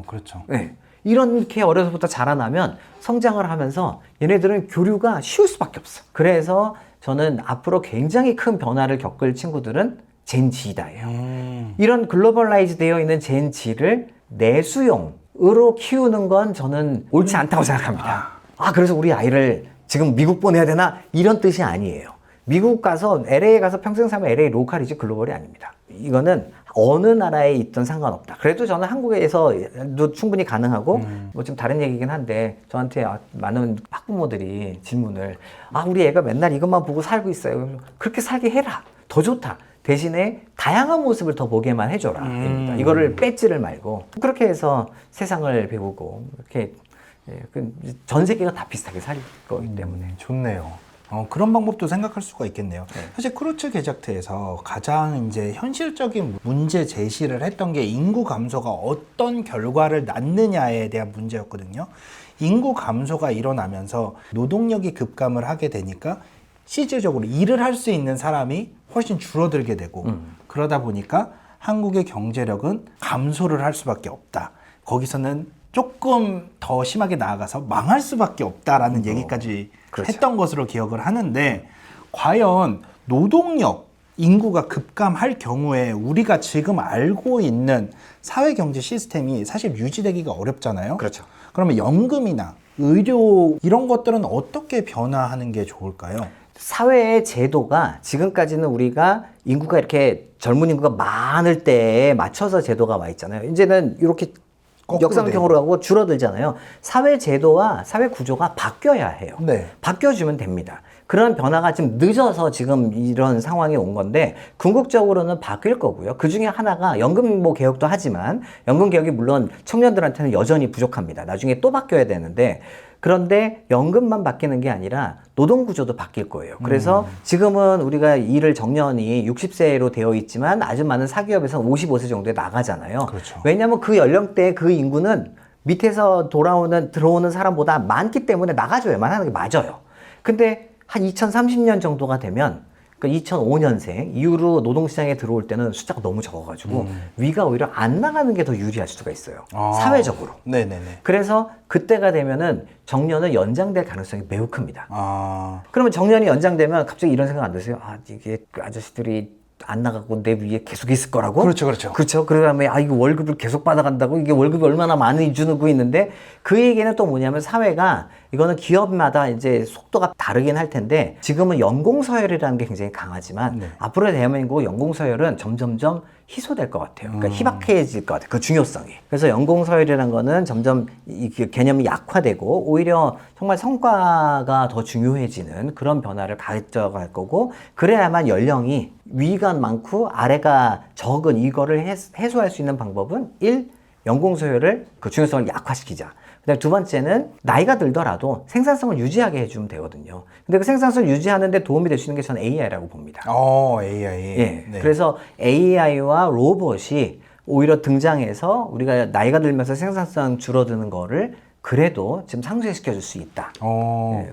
그렇죠. 네. 이렇게 어려서부터 자라나면 성장을 하면서 얘네들은 교류가 쉬울 수밖에 없어. 그래서 저는 앞으로 굉장히 큰 변화를 겪을 친구들은 젠지다예요. 이런 글로벌라이즈 되어 있는 젠지를 내수용으로 키우는 건 저는 옳지 않다고 생각합니다. 그래서 우리 아이를 지금 미국 보내야 되나? 이런 뜻이 아니에요. 미국 가서 LA에 가서 평생 살면 LA 로컬이지 글로벌이 아닙니다. 이거는 어느 나라에 있든 상관없다. 그래도 저는 한국에서도 충분히 가능하고 뭐 좀 다른 얘기긴 한데 저한테 많은 학부모들이 질문을 우리 애가 맨날 이것만 보고 살고 있어요. 그렇게 살게 해라. 더 좋다. 대신에 다양한 모습을 더 보게만 해줘라. 입니다. 이거를 뺏지를 말고 그렇게 해서 세상을 배우고 이렇게 전 세계가 다 비슷하게 살 거기 때문에. 좋네요. 그런 방법도 생각할 수가 있겠네요. 사실 크루츠 게작트에서 가장 이제 현실적인 문제 제시를 했던 게 인구 감소가 어떤 결과를 낳느냐에 대한 문제였거든요. 인구 감소가 일어나면서 노동력이 급감을 하게 되니까 실질적으로 일을 할 수 있는 사람이 훨씬 줄어들게 되고 그러다 보니까 한국의 경제력은 감소를 할 수밖에 없다. 거기서는 조금 더 심하게 나아가서 망할 수밖에 없다라는 얘기까지 그렇죠. 했던 것으로 기억을 하는데 과연 노동력 인구가 급감할 경우에 우리가 지금 알고 있는 사회경제 시스템이 사실 유지되기가 어렵잖아요. 그렇죠. 그러면 연금이나 의료 이런 것들은 어떻게 변화하는 게 좋을까요? 사회의 제도가 지금까지는 우리가 인구가 이렇게 젊은 인구가 많을 때에 맞춰서 제도가 와 있잖아요. 이제는 이렇게 역상경으로 하고 줄어들잖아요. 사회 제도와 사회 구조가 바뀌어야 해요. 네. 바뀌어주면 됩니다. 그런 변화가 좀 늦어서 지금 이런 상황이 온 건데 궁극적으로는 바뀔 거고요. 그 중에 하나가 연금 뭐 개혁도 하지만 연금 개혁이 물론 청년들한테는 여전히 부족합니다. 나중에 또 바뀌어야 되는데 그런데 연금만 바뀌는 게 아니라 노동 구조도 바뀔 거예요. 그래서 지금은 우리가 일을 정년이 60세로 되어 있지만 아주 많은 사기업에서 55세 정도에 나가잖아요. 그렇죠. 왜냐하면 그 연령대의 그 인구는 밑에서 들어오는 사람보다 많기 때문에 나가줘야만 하는 게 맞아요. 근데 한 2030년 정도가 되면 그러니까 2005년생 이후로 노동시장에 들어올 때는 숫자가 너무 적어가지고 위가 오히려 안 나가는 게 더 유리할 수가 있어요. 사회적으로. 네네네. 그래서 그때가 되면은 정년은 연장될 가능성이 매우 큽니다. 아, 그러면 정년이 연장되면 갑자기 이런 생각 안 드세요? 이게 그 아저씨들이 안 나가고 내 위에 계속 있을 거라고? 그렇죠, 그렇죠. 그렇죠. 그러면 이거 월급을 계속 받아간다고? 이게 월급이 얼마나 많이 주는 거 있는데 그 얘기는 또 뭐냐면 사회가 이거는 기업마다 이제 속도가 다르긴 할 텐데 지금은 연공 서열이라는 게 굉장히 강하지만 네. 앞으로 대한민국 연공 서열은 점점점 희소될 것 같아요. 그러니까 희박해질 것 같아요. 그 중요성이. 그래서 연공 서열이라는 거는 점점 이 개념이 약화되고 오히려 정말 성과가 더 중요해지는 그런 변화를 가져갈 거고 그래야만 연령이 위가 많고 아래가 적은 이거를 해소할 수 있는 방법은 1. 연공 서열을 그 중요성을 약화시키자. 그다음에 두 번째는 나이가 들더라도 생산성을 유지하게 해주면 되거든요. 근데 그 생산성을 유지하는데 도움이 될 수 있는 게 저는 AI라고 봅니다. AI. 예. 네. 그래서 AI와 로봇이 오히려 등장해서 우리가 나이가 들면서 생산성 줄어드는 거를 그래도 지금 상쇄시켜 줄 수 있다. 예.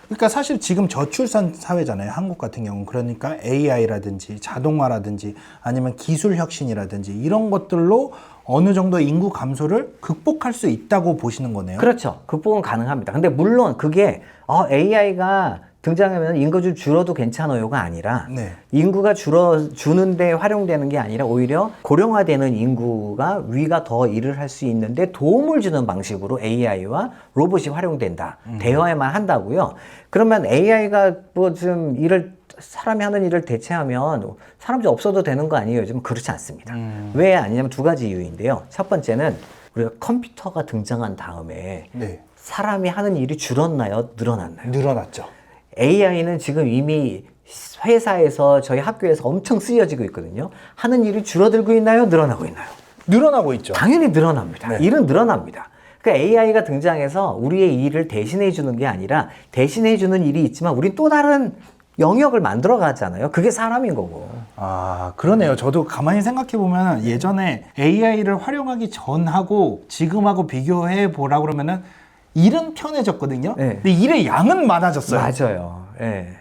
그러니까 사실 지금 저출산 사회잖아요. 한국 같은 경우는. 그러니까 AI라든지 자동화라든지 아니면 기술 혁신이라든지 이런 것들로 어느 정도 인구 감소를 극복할 수 있다고 보시는 거네요. 그렇죠. 극복은 가능합니다. 근데 물론 그게 AI가 등장하면 인구가 줄어도 괜찮아요가 아니라 네. 인구가 줄어주는데 활용되는 게 아니라 오히려 고령화되는 인구가 위가 더 일을 할 수 있는데 도움을 주는 방식으로 AI와 로봇이 활용된다. 대여야만 한다고요. 그러면 AI가 뭐 좀 사람이 하는 일을 대체하면 사람이 없어도 되는 거 아니에요? 요즘 그렇지 않습니다. 왜 아니냐면 두 가지 이유인데요. 첫 번째는 우리가 컴퓨터가 등장한 다음에 네. 사람이 하는 일이 줄었나요? 늘어났나요? 늘어났죠. AI는 지금 이미 회사에서 저희 학교에서 엄청 쓰여지고 있거든요. 하는 일이 줄어들고 있나요? 늘어나고 있나요? 늘어나고 있죠. 당연히 늘어납니다. 네. 일은 늘어납니다. 그러니까 AI가 등장해서 우리의 일을 대신해 주는 게 아니라 대신해 주는 일이 있지만 우린 또 다른 영역을 만들어 가잖아요. 그게 사람인 거고. 그러네요. 저도 가만히 생각해 보면 예전에 AI를 활용하기 전하고 지금하고 비교해 보라 그러면은 일은 편해졌거든요. 네. 근데 일의 양은 많아졌어요. 맞아요. 예.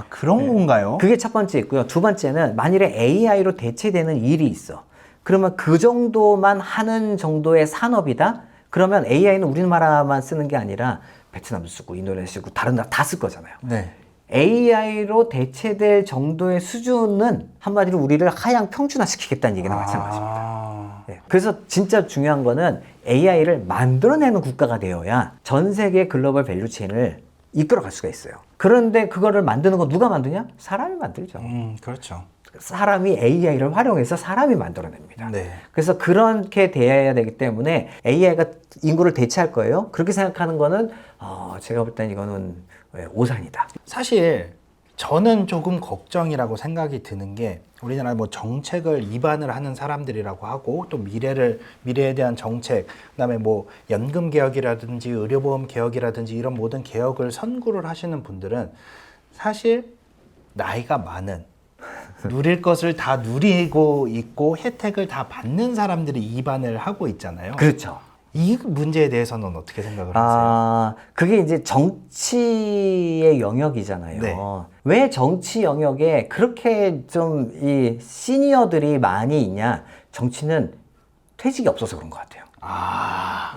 그런 건가요? 그게 첫 번째 있고요. 두 번째는 만일에 AI로 대체되는 일이 있어. 그러면 그 정도만 하는 정도의 산업이다? 그러면 AI는 우리나라만 쓰는 게 아니라 베트남도 쓰고 인도네시아 쓰고 다른 나라 다 쓸 거잖아요. 네. AI로 대체될 정도의 수준은 한마디로 우리를 하향 평준화시키겠다는 얘기나 마찬가지입니다. 네. 그래서 진짜 중요한 거는 AI를 만들어내는 국가가 되어야 전 세계 글로벌 밸류체인을 이끌어갈 수가 있어요. 그런데 그거를 만드는 거 누가 만드냐? 사람이 만들죠. 그렇죠. 사람이 AI를 활용해서 사람이 만들어냅니다. 네. 그래서 그렇게 돼야 되기 때문에 AI가 인구를 대체할 거예요. 그렇게 생각하는 거는 제가 볼 땐 이거는 오산이다. 사실 저는 조금 걱정이라고 생각이 드는 게 우리나라 뭐 정책을 입안을 하는 사람들이라고 하고 또 미래에 대한 정책, 그다음에 뭐 연금 개혁이라든지 의료보험 개혁이라든지 이런 모든 개혁을 선구를 하시는 분들은 사실 나이가 많은 누릴 것을 다 누리고 있고 혜택을 다 받는 사람들이 입안을 하고 있잖아요. 그렇죠. 이 문제에 대해서는 어떻게 생각을 하세요? 그게 이제 정치의 영역이잖아요. 네. 왜 정치 영역에 그렇게 좀 이 시니어들이 많이 있냐? 정치는 퇴직이 없어서 그런 것 같아요.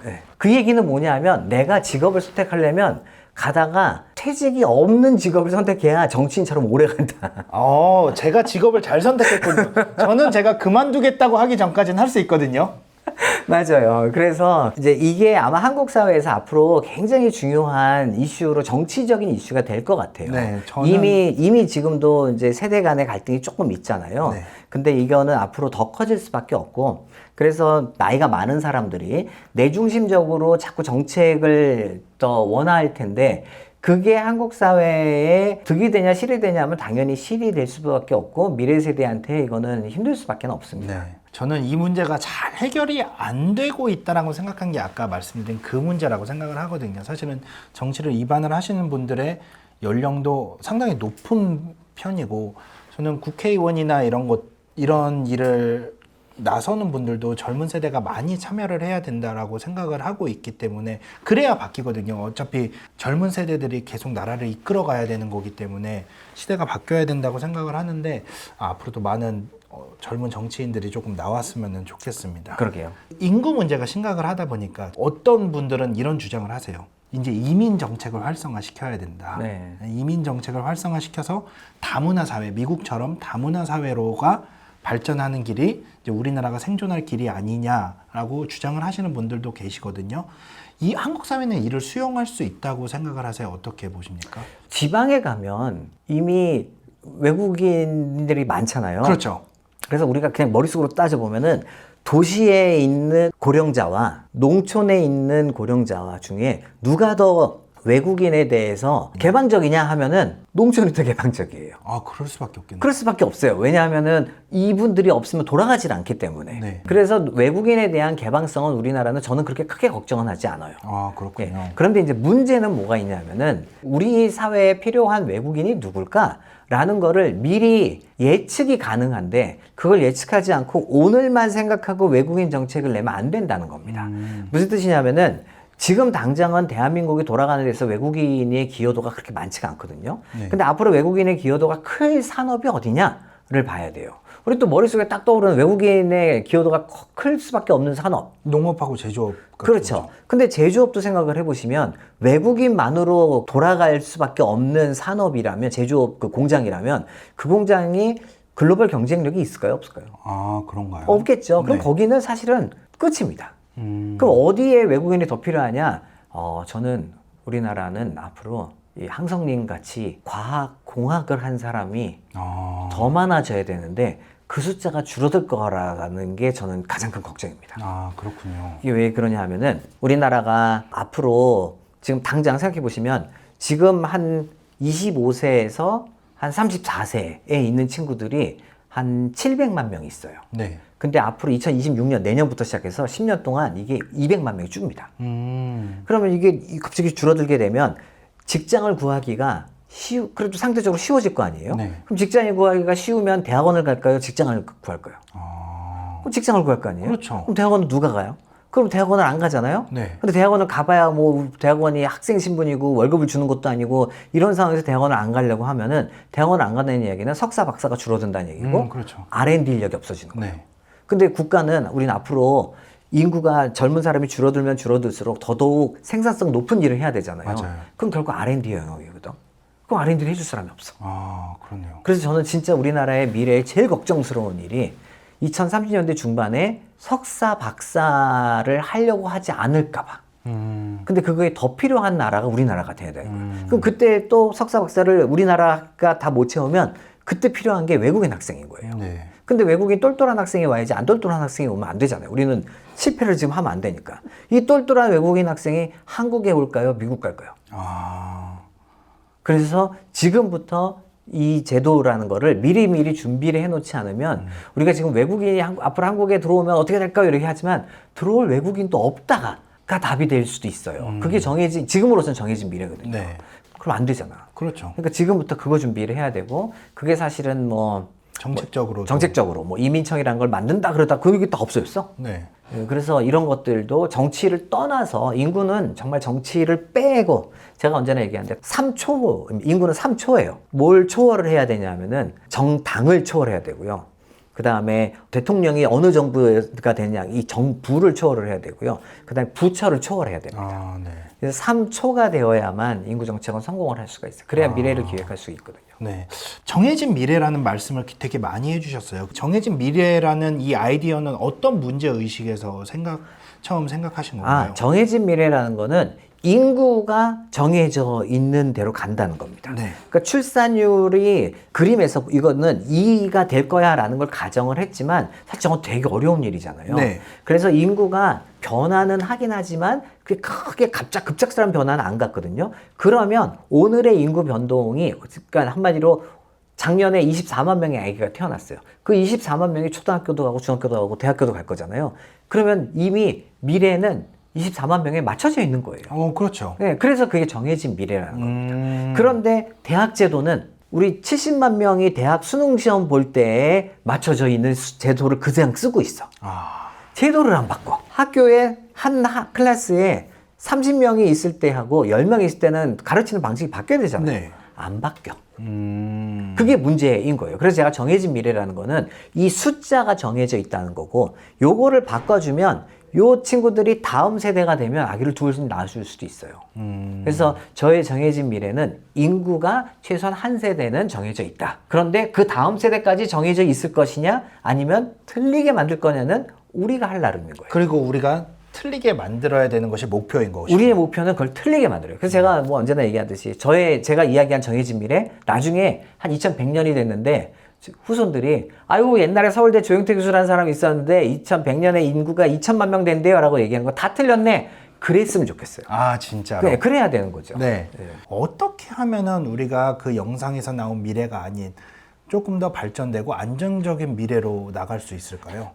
네. 그 얘기는 뭐냐면 내가 직업을 선택하려면 가다가 퇴직이 없는 직업을 선택해야 정치인처럼 오래 간다. 제가 직업을 잘 선택했군요. 저는 제가 그만두겠다고 하기 전까지는 할 수 있거든요. 맞아요. 그래서 이제 이게 아마 한국 사회에서 앞으로 굉장히 중요한 이슈로 정치적인 이슈가 될 것 같아요. 네, 이미 지금도 이제 세대 간의 갈등이 조금 있잖아요. 네. 근데 이거는 앞으로 더 커질 수밖에 없고, 그래서 나이가 많은 사람들이 내중심적으로 자꾸 정책을 더 원할 텐데, 그게 한국 사회에 득이 되냐 실이 되냐 하면 당연히 실이 될 수밖에 없고 미래 세대한테 이거는 힘들 수밖에 없습니다. 네. 저는 이 문제가 잘 해결이 안 되고 있다라고 생각한 게 아까 말씀드린 그 문제라고 생각을 하거든요. 사실은 정치를 입안을 하시는 분들의 연령도 상당히 높은 편이고 저는 국회의원이나 이런 일을 나서는 분들도 젊은 세대가 많이 참여를 해야 된다라고 생각을 하고 있기 때문에 그래야 바뀌거든요. 어차피 젊은 세대들이 계속 나라를 이끌어 가야 되는 거기 때문에 시대가 바뀌어야 된다고 생각을 하는데 앞으로도 많은 젊은 정치인들이 조금 나왔으면 좋겠습니다. 그러게요. 인구 문제가 심각을 하다 보니까 어떤 분들은 이런 주장을 하세요. 이제 이민 정책을 활성화시켜야 된다. 네. 이민 정책을 활성화시켜서 다문화 사회, 미국처럼 다문화 사회로가 발전하는 길이 이제 우리나라가 생존할 길이 아니냐라고 주장을 하시는 분들도 계시거든요. 이 한국 사회는 이를 수용할 수 있다고 생각을 하세요? 어떻게 보십니까? 지방에 가면 이미 외국인들이 많잖아요. 그렇죠. 그래서 우리가 그냥 머릿속으로 따져보면은 도시에 있는 고령자와 농촌에 있는 고령자와 중에 누가 더 외국인에 대해서 개방적이냐 하면은 농촌이 더 개방적이에요. 아, 그럴 수밖에 없겠네요. 그럴 수밖에 없어요. 왜냐하면은 이분들이 없으면 돌아가질 않기 때문에. 네. 그래서 외국인에 대한 개방성은 우리나라는 저는 그렇게 크게 걱정은 하지 않아요. 아, 그렇군요. 예. 그런데 이제 문제는 뭐가 있냐면은 우리 사회에 필요한 외국인이 누굴까? 라는 거를 미리 예측이 가능한데 그걸 예측하지 않고 오늘만 생각하고 외국인 정책을 내면 안 된다는 겁니다. 무슨 뜻이냐면은 지금 당장은 대한민국이 돌아가는 데서 외국인의 기여도가 그렇게 많지가 않거든요. 네. 근데 앞으로 외국인의 기여도가 클 산업이 어디냐를 봐야 돼요. 우리 또 머릿속에 딱 떠오르는 외국인의 기여도가 클 수밖에 없는 산업. 농업하고 제조업. 그렇죠. 근데 제조업도 생각을 해보시면 외국인만으로 돌아갈 수밖에 없는 산업이라면 제조업 그 공장이라면 그 공장이 글로벌 경쟁력이 있을까요? 없을까요? 아, 그런가요? 없겠죠. 그럼 네. 거기는 사실은 끝입니다. 그럼 어디에 외국인이 더 필요하냐? 저는 우리나라는 앞으로 이 항성님 같이 공학을 한 사람이 아, 더 많아져야 되는데 그 숫자가 줄어들 거라는 게 저는 가장 큰 걱정입니다. 아, 그렇군요. 이게 왜 그러냐 하면은 우리나라가 앞으로 지금 당장 생각해 보시면 지금 한 25세에서 한 34세에 있는 친구들이 한 700만 명이 있어요. 네. 근데 앞으로 2026년 내년부터 시작해서 10년 동안 이게 200만 명이 줍니다. 그러면 이게 갑자기 줄어들게 되면 직장을 구하기가 그래도 상대적으로 쉬워질 거 아니에요? 네. 그럼 직장을 구하기가 쉬우면 대학원을 갈까요? 직장을 구할까요? 아, 그럼 직장을 구할 거 아니에요? 그렇죠. 그럼 대학원은 누가 가요? 그럼 대학원을 안 가잖아요? 네. 근데 대학원을 가봐야 뭐 대학원이 학생 신분이고 월급을 주는 것도 아니고 이런 상황에서 대학원을 안 가려고 하면은 대학원을 안 간다는 얘기는 석사 박사가 줄어든다는 얘기고 그렇죠. R&D 인력이 없어지는 거예요. 네. 근데 국가는 우리는 앞으로 인구가 젊은 사람이 줄어들면 줄어들수록 더더욱 생산성 높은 일을 해야 되잖아요. 맞아요. 그럼 결국 R&D 영역이거든. 그럼 R&D를 해줄 사람이 없어. 아, 그렇네요. 그래서 저는 진짜 우리나라의 미래에 제일 걱정스러운 일이 2030년대 중반에 석사 박사를 하려고 하지 않을까봐. 근데 그거에 더 필요한 나라가 우리나라가 돼야 되는 거예요. 그럼 그때 또 석사 박사를 우리나라가 다 못 채우면 그때 필요한 게 외국인 학생인 거예요. 네. 근데 외국인 똘똘한 학생이 와야지 안 똘똘한 학생이 오면 안 되잖아요. 우리는 실패를 지금 하면 안 되니까. 이 똘똘한 외국인 학생이 한국에 올까요? 미국 갈까요? 아, 그래서 지금부터 이 제도라는 거를 미리미리 준비를 해놓지 않으면 우리가 지금 외국인이 앞으로 한국에 들어오면 어떻게 될까요? 이렇게 하지만 들어올 외국인도 없다가 답이 될 수도 있어요. 그게 지금으로서는 정해진 미래거든요. 네. 그럼 안 되잖아. 그렇죠. 그러니까 지금부터 그거 준비를 해야 되고 그게 사실은 정책적으로 뭐 이민청이라는 걸 만든다 그러다 그게 다 없어졌어. 네. 그래서 이런 것들도 정치를 떠나서 인구는 정말 정치를 빼고 제가 언제나 얘기하는데 인구는 3초예요. 뭘 초월을 해야 되냐면은 정당을 초월해야 되고요. 그 다음에 대통령이 어느 정부가 되냐 이 정부를 초월을 해야 되고요. 그 다음에 부처를 초월해야 됩니다. 아, 네. 그래서 3초가 되어야만 인구 정책은 성공을 할 수가 있어요. 그래야 미래를 기획할 수 있거든요. 네. 정해진 미래라는 말씀을 되게 많이 해주셨어요. 정해진 미래라는 이 아이디어는 어떤 문제 의식에서 처음 생각하신 건가요? 정해진 미래라는 거는 인구가 정해져 있는 대로 간다는 겁니다. 네. 그러니까 출산율이 그림에서 이거는 2가 될 거야 라는 걸 가정을 했지만 사실 저건 되게 어려운 일이잖아요. 네. 그래서 인구가 변화는 하긴 하지만 그게 크게 급작스러운 변화는 안 갔거든요. 그러면 오늘의 인구 변동이 그러니까 한마디로 작년에 24만 명의 아기가 태어났어요. 그 24만 명이 초등학교도 가고 중학교도 가고 대학교도 갈 거잖아요. 그러면 이미 미래는 24만 명에 맞춰져 있는 거예요. 그렇죠. 네, 그래서 그게 정해진 미래라는 겁니다. 그런데 대학 제도는 우리 70만 명이 대학 수능 시험 볼 때에 맞춰져 있는 제도를 그냥 쓰고 있어. 제도를 안 바꿔. 학교에 한 클래스에 30명이 있을 때하고 10명이 있을 때는 가르치는 방식이 바뀌어야 되잖아요. 네. 안 바뀌어. 그게 문제인 거예요. 그래서 제가 정해진 미래라는 거는 이 숫자가 정해져 있다는 거고 요거를 바꿔주면 요 친구들이 다음 세대가 되면 아기를 둘 낳아줄 수도 있어요. 그래서 저의 정해진 미래는 인구가 최소한 한 세대는 정해져 있다. 그런데 그 다음 세대까지 정해져 있을 것이냐 아니면 틀리게 만들 거냐는 우리가 할 나름인 거예요. 그리고 우리가 틀리게 만들어야 되는 것이 목표인 것이죠. 우리의 목표는 그걸 틀리게 만들어요. 그래서 제가 뭐 언제나 얘기하듯이 제가 이야기한 정해진 미래 나중에 한 2100년이 됐는데 후손들이 아이고 옛날에 서울대 조영태 교수라는 사람이 있었는데 2100년에 인구가 2000만 명 된대요 라고 얘기하는 거 다 틀렸네. 그랬으면 좋겠어요. 아, 진짜로? 네, 그래야 되는 거죠. 네. 어떻게 하면은 우리가 그 영상에서 나온 미래가 아닌 조금 더 발전되고 안정적인 미래로 나갈 수 있을까요?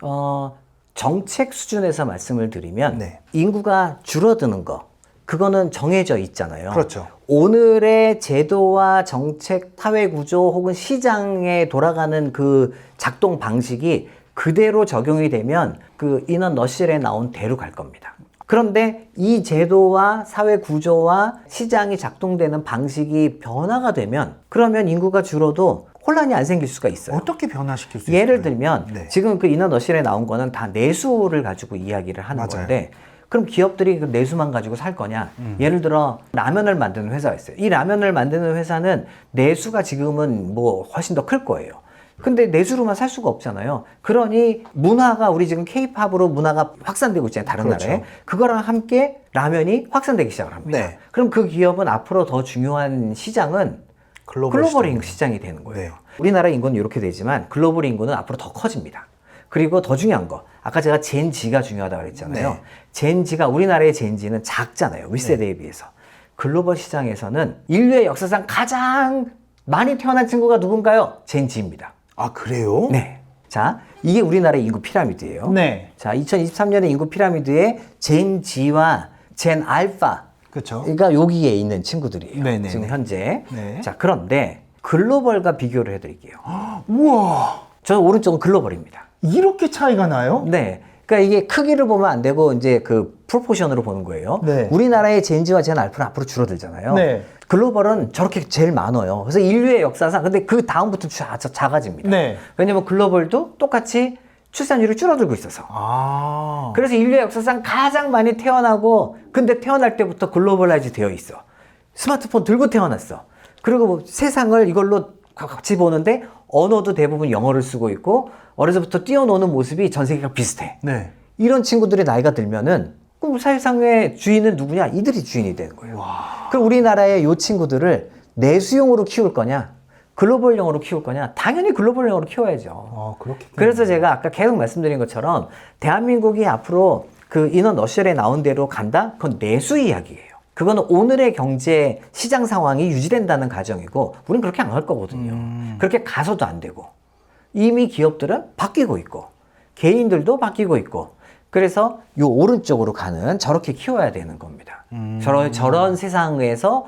정책 수준에서 말씀을 드리면 네. 인구가 줄어드는 거 그거는 정해져 있잖아요. 그렇죠. 오늘의 제도와 정책, 사회 구조 혹은 시장에 돌아가는 그 작동 방식이 그대로 적용이 되면 그 인원 너실에 나온 대로 갈 겁니다. 그런데 이 제도와 사회 구조와 시장이 작동되는 방식이 변화가 되면 그러면 인구가 줄어도 혼란이 안 생길 수가 있어요. 어떻게 변화시킬 수 있을까요? 예를 들면 네. 지금 그 인원 너실에 나온 거는 다 내수를 가지고 이야기를 하는 맞아요. 건데 그럼 기업들이 그 내수만 가지고 살 거냐? 예를 들어 라면을 만드는 회사가 있어요. 이 라면을 만드는 회사는 내수가 지금은 뭐 훨씬 더 클 거예요. 근데 내수로만 살 수가 없잖아요. 그러니 문화가 우리 지금 K-팝으로 문화가 확산되고 있잖아요. 다른 그렇죠. 나라에. 그거랑 함께 라면이 확산되기 시작을 합니다. 네. 그럼 그 기업은 앞으로 더 중요한 시장은 글로벌 시장이 되는 거예요. 네. 우리나라 인구는 이렇게 되지만 글로벌 인구는 앞으로 더 커집니다. 그리고 더 중요한 거 아까 제가 젠지가 중요하다고 그랬잖아요. 네. 젠지가 우리나라의 젠지는 작잖아요. 윗세대에 비해서. 글로벌 시장에서는 인류의 역사상 가장 많이 태어난 친구가 누군가요? 젠지입니다. 아, 그래요? 네. 자, 이게 우리나라의 인구 피라미드예요. 네. 자, 2023년의 인구 피라미드에 젠지와 젠 알파 그렇죠. 그러니까 여기에 있는 친구들이에요. 네네. 지금 현재. 네. 자, 그런데 글로벌과 비교를 해드릴게요. 우와. 저 오른쪽은 글로벌입니다. 이렇게 차이가 나요? 네. 그러니까 이게 크기를 보면 안 되고 이제 그 프로포션으로 보는 거예요. 네. 우리나라의 젠지와 젠 알파는 앞으로 줄어들잖아요. 네. 글로벌은 저렇게 제일 많아요. 그래서 인류의 역사상 근데 그 다음부터 작아집니다. 네. 왜냐면 글로벌도 똑같이 출산율이 줄어들고 있어서. 아. 그래서 인류의 역사상 가장 많이 태어나고 근데 태어날 때부터 글로벌라이즈 되어 있어. 스마트폰 들고 태어났어. 그리고 뭐 세상을 이걸로 같이 보는데 언어도 대부분 영어를 쓰고 있고 어려서부터 뛰어노는 모습이 전 세계가 비슷해. 네. 이런 친구들의 나이가 들면은 그럼 세상의 주인은 누구냐? 이들이 주인이 되는 거예요. 그럼 우리나라의 요 친구들을 내수용으로 키울 거냐? 글로벌용으로 키울 거냐? 당연히 글로벌용으로 키워야죠. 아, 그렇게. 그래서 제가 아까 계속 말씀드린 것처럼 대한민국이 앞으로 그 인원 너셜에 나온 대로 간다? 그건 내수 이야기예요. 그거는 오늘의 경제 시장 상황이 유지된다는 가정이고 우린 그렇게 안 할 거거든요. 그렇게 가서도 안 되고 이미 기업들은 바뀌고 있고 개인들도 바뀌고 있고 그래서 요 오른쪽으로 가는 저렇게 키워야 되는 겁니다. 저런 세상에서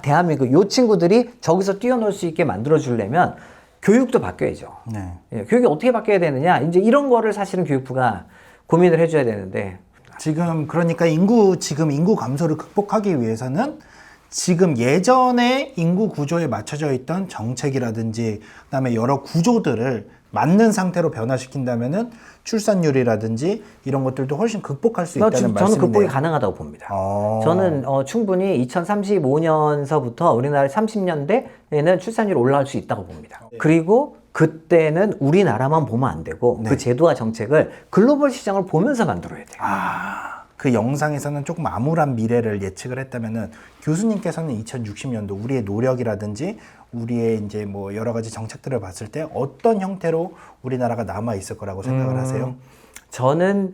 대한민국 요 친구들이 저기서 뛰어놀 수 있게 만들어 주려면 교육도 바뀌어야죠. 네. 예, 교육이 어떻게 바뀌어야 되느냐 이제 이런 거를 사실은 교육부가 고민을 해줘야 되는데 지금 그러니까 인구 감소를 극복하기 위해서는 지금 예전에 인구 구조에 맞춰져 있던 정책이라든지 그다음에 여러 구조들을 맞는 상태로 변화시킨다면은 출산율이라든지 이런 것들도 훨씬 극복할 수 있다는 말씀이네요. 저는 극복이 가능하다고 봅니다. 저는 충분히 2035년서부터 우리나라 30년대에는 출산율이 올라갈 수 있다고 봅니다. 그리고 그때는 우리나라만 보면 안 되고 네. 그 제도와 정책을 글로벌 시장을 보면서 만들어야 돼요. 그 영상에서는 조금 암울한 미래를 예측을 했다면은 교수님께서는 2060년도 우리의 노력이라든지 우리의 이제 뭐 여러 가지 정책들을 봤을 때 어떤 형태로 우리나라가 남아 있을 거라고 생각을 하세요? 저는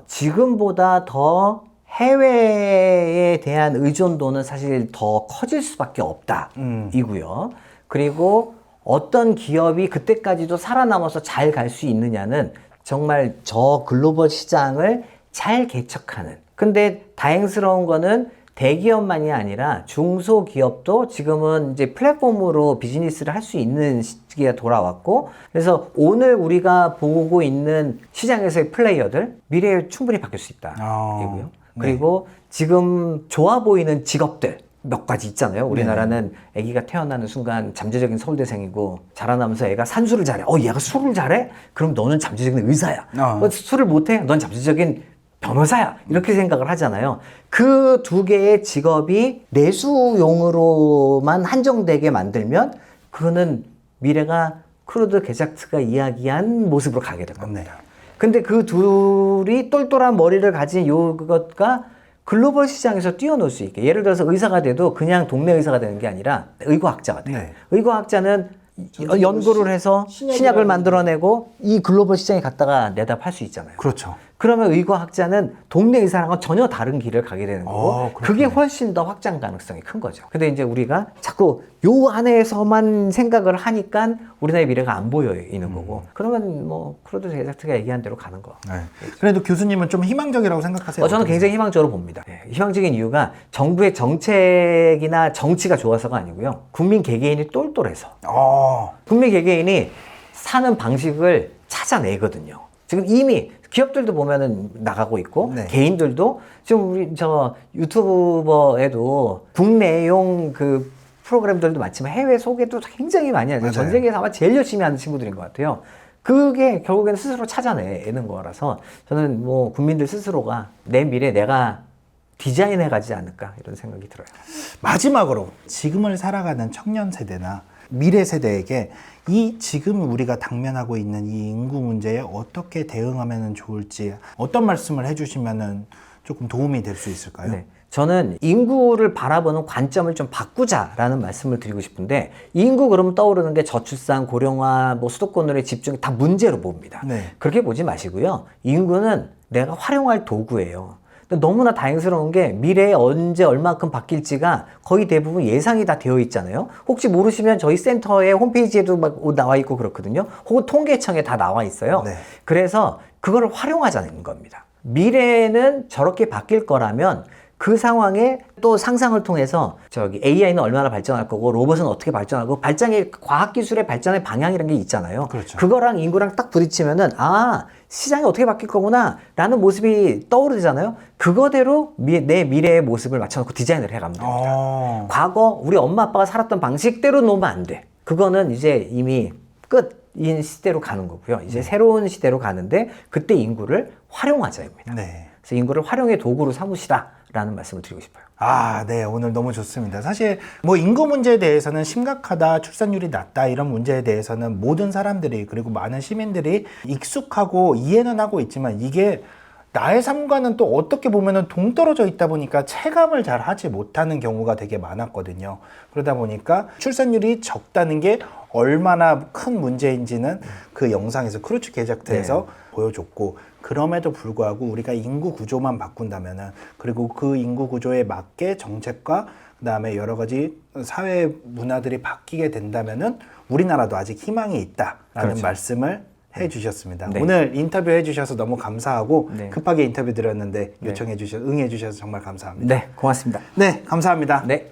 지금보다 더 해외에 대한 의존도는 사실 더 커질 수밖에 없다 이고요. 그리고 어떤 기업이 그때까지도 살아남아서 잘 갈 수 있느냐는 정말 저 글로벌 시장을 잘 개척하는. 근데 다행스러운 거는 대기업만이 아니라 중소기업도 지금은 이제 플랫폼으로 비즈니스를 할 수 있는 시기가 돌아왔고, 그래서 오늘 우리가 보고 있는 시장에서의 플레이어들 미래에 충분히 바뀔 수 있다. 이고요. 그리고 지금 좋아 보이는 직업들 몇 가지 있잖아요. 우리나라는 아기가 태어나는 순간 잠재적인 서울대생이고 자라나면서 애가 산수를 잘해. 얘가 술을 잘해? 그럼 너는 잠재적인 의사야. 술을 못해? 넌 잠재적인 변호사야 이렇게 생각을 하잖아요. 그 두 개의 직업이 내수용으로만 한정되게 만들면 그거는 미래가 크루드 게작트가 이야기한 모습으로 가게 될 겁니다. 근데 그 둘이 똘똘한 머리를 가진 그것가 글로벌 시장에서 뛰어놀 수 있게, 예를 들어서 의사가 돼도 그냥 동네 의사가 되는 게 아니라 의과학자가 돼요. 네. 의과학자는 연구를 해서 신약을 만들어내고 이 글로벌 시장에 갖다가 내다 팔 수 있잖아요. 그렇죠. 그러면 의과학자는 동네 의사랑은 전혀 다른 길을 가게 되는 거고, 그게 훨씬 더 확장 가능성이 큰 거죠. 근데 이제 우리가 자꾸 요 안에서만 생각을 하니까 우리나라의 미래가 안 보여 있는 거고, 그러면 뭐 크루드 게작트가 얘기한 대로 가는 거. 네. 그래도 교수님은 좀 희망적이라고 생각하세요? 저는 굉장히 희망적으로 봅니다. 희망적인 이유가 정부의 정책이나 정치가 좋아서가 아니고요. 국민 개개인이 똘똘해서. 국민 개개인이 사는 방식을 찾아내거든요. 지금 이미 기업들도 보면은 나가고 있고, 네. 개인들도 지금 우리 저 유튜버에도 국내용 그 프로그램들도 많지만 해외 소개도 굉장히 많이 하죠. 전 세계에서 아마 제일 열심히 하는 친구들인 것 같아요. 그게 결국에는 스스로 찾아내는 거라서 저는 뭐 국민들 스스로가 내 미래 내가 디자인해 가지 않을까 이런 생각이 들어요. 마지막으로 지금을 살아가는 청년 세대나 미래 세대에게 이 지금 우리가 당면하고 있는 이 인구 문제에 어떻게 대응하면 좋을지 어떤 말씀을 해주시면 조금 도움이 될 수 있을까요? 네. 저는 인구를 바라보는 관점을 좀 바꾸자라는 말씀을 드리고 싶은데, 인구 그러면 떠오르는 게 저출산, 고령화, 뭐 수도권으로의 집중이 다 문제로 봅니다. 네. 그렇게 보지 마시고요. 인구는 내가 활용할 도구예요. 너무나 다행스러운 게 미래에 언제 얼마큼 바뀔지가 거의 대부분 예상이 다 되어 있잖아요. 혹시 모르시면 저희 센터의 홈페이지에도 막 나와 있고 그렇거든요. 혹은 통계청에 다 나와 있어요. 네. 그래서 그거를 활용하자는 겁니다. 미래는 저렇게 바뀔 거라면 그 상황에 또 상상을 통해서 저기 AI는 얼마나 발전할 거고 로봇은 어떻게 발전하고 발전의 과학기술의 발전의 방향이라는 게 있잖아요. 그렇죠. 그거랑 인구랑 딱 부딪히면은 시장이 어떻게 바뀔 거구나 라는 모습이 떠오르잖아요. 그거대로 내 미래의 모습을 맞춰놓고 디자인을 해가면 됩니다. 과거 우리 엄마 아빠가 살았던 방식대로 놓으면 안 돼. 그거는 이제 이미 끝인 시대로 가는 거고요. 이제 새로운 시대로 가는데 그때 인구를 활용하자입니다. 네. 그래서 인구를 활용의 도구로 삼으시라라는 말씀을 드리고 싶어요. 네. 오늘 너무 좋습니다. 사실 뭐 인구 문제에 대해서는 심각하다, 출산율이 낮다 이런 문제에 대해서는 모든 사람들이 그리고 많은 시민들이 익숙하고 이해는 하고 있지만 이게 나의 삶과는 또 어떻게 보면은 동떨어져 있다 보니까 체감을 잘 하지 못하는 경우가 되게 많았거든요. 그러다 보니까 출산율이 적다는 게 얼마나 큰 문제인지는 그 영상에서 크루드 게작트에서 보여줬고, 그럼에도 불구하고 우리가 인구 구조만 바꾼다면은, 그리고 그 인구 구조에 맞게 정책과 그다음에 여러 가지 사회 문화들이 바뀌게 된다면은 우리나라도 아직 희망이 있다라는 말씀을 해주셨습니다. 네. 오늘 인터뷰 해주셔서 너무 감사하고, 네. 급하게 인터뷰 드렸는데 응해주셔서 정말 감사합니다. 네, 고맙습니다. 네, 감사합니다. 네.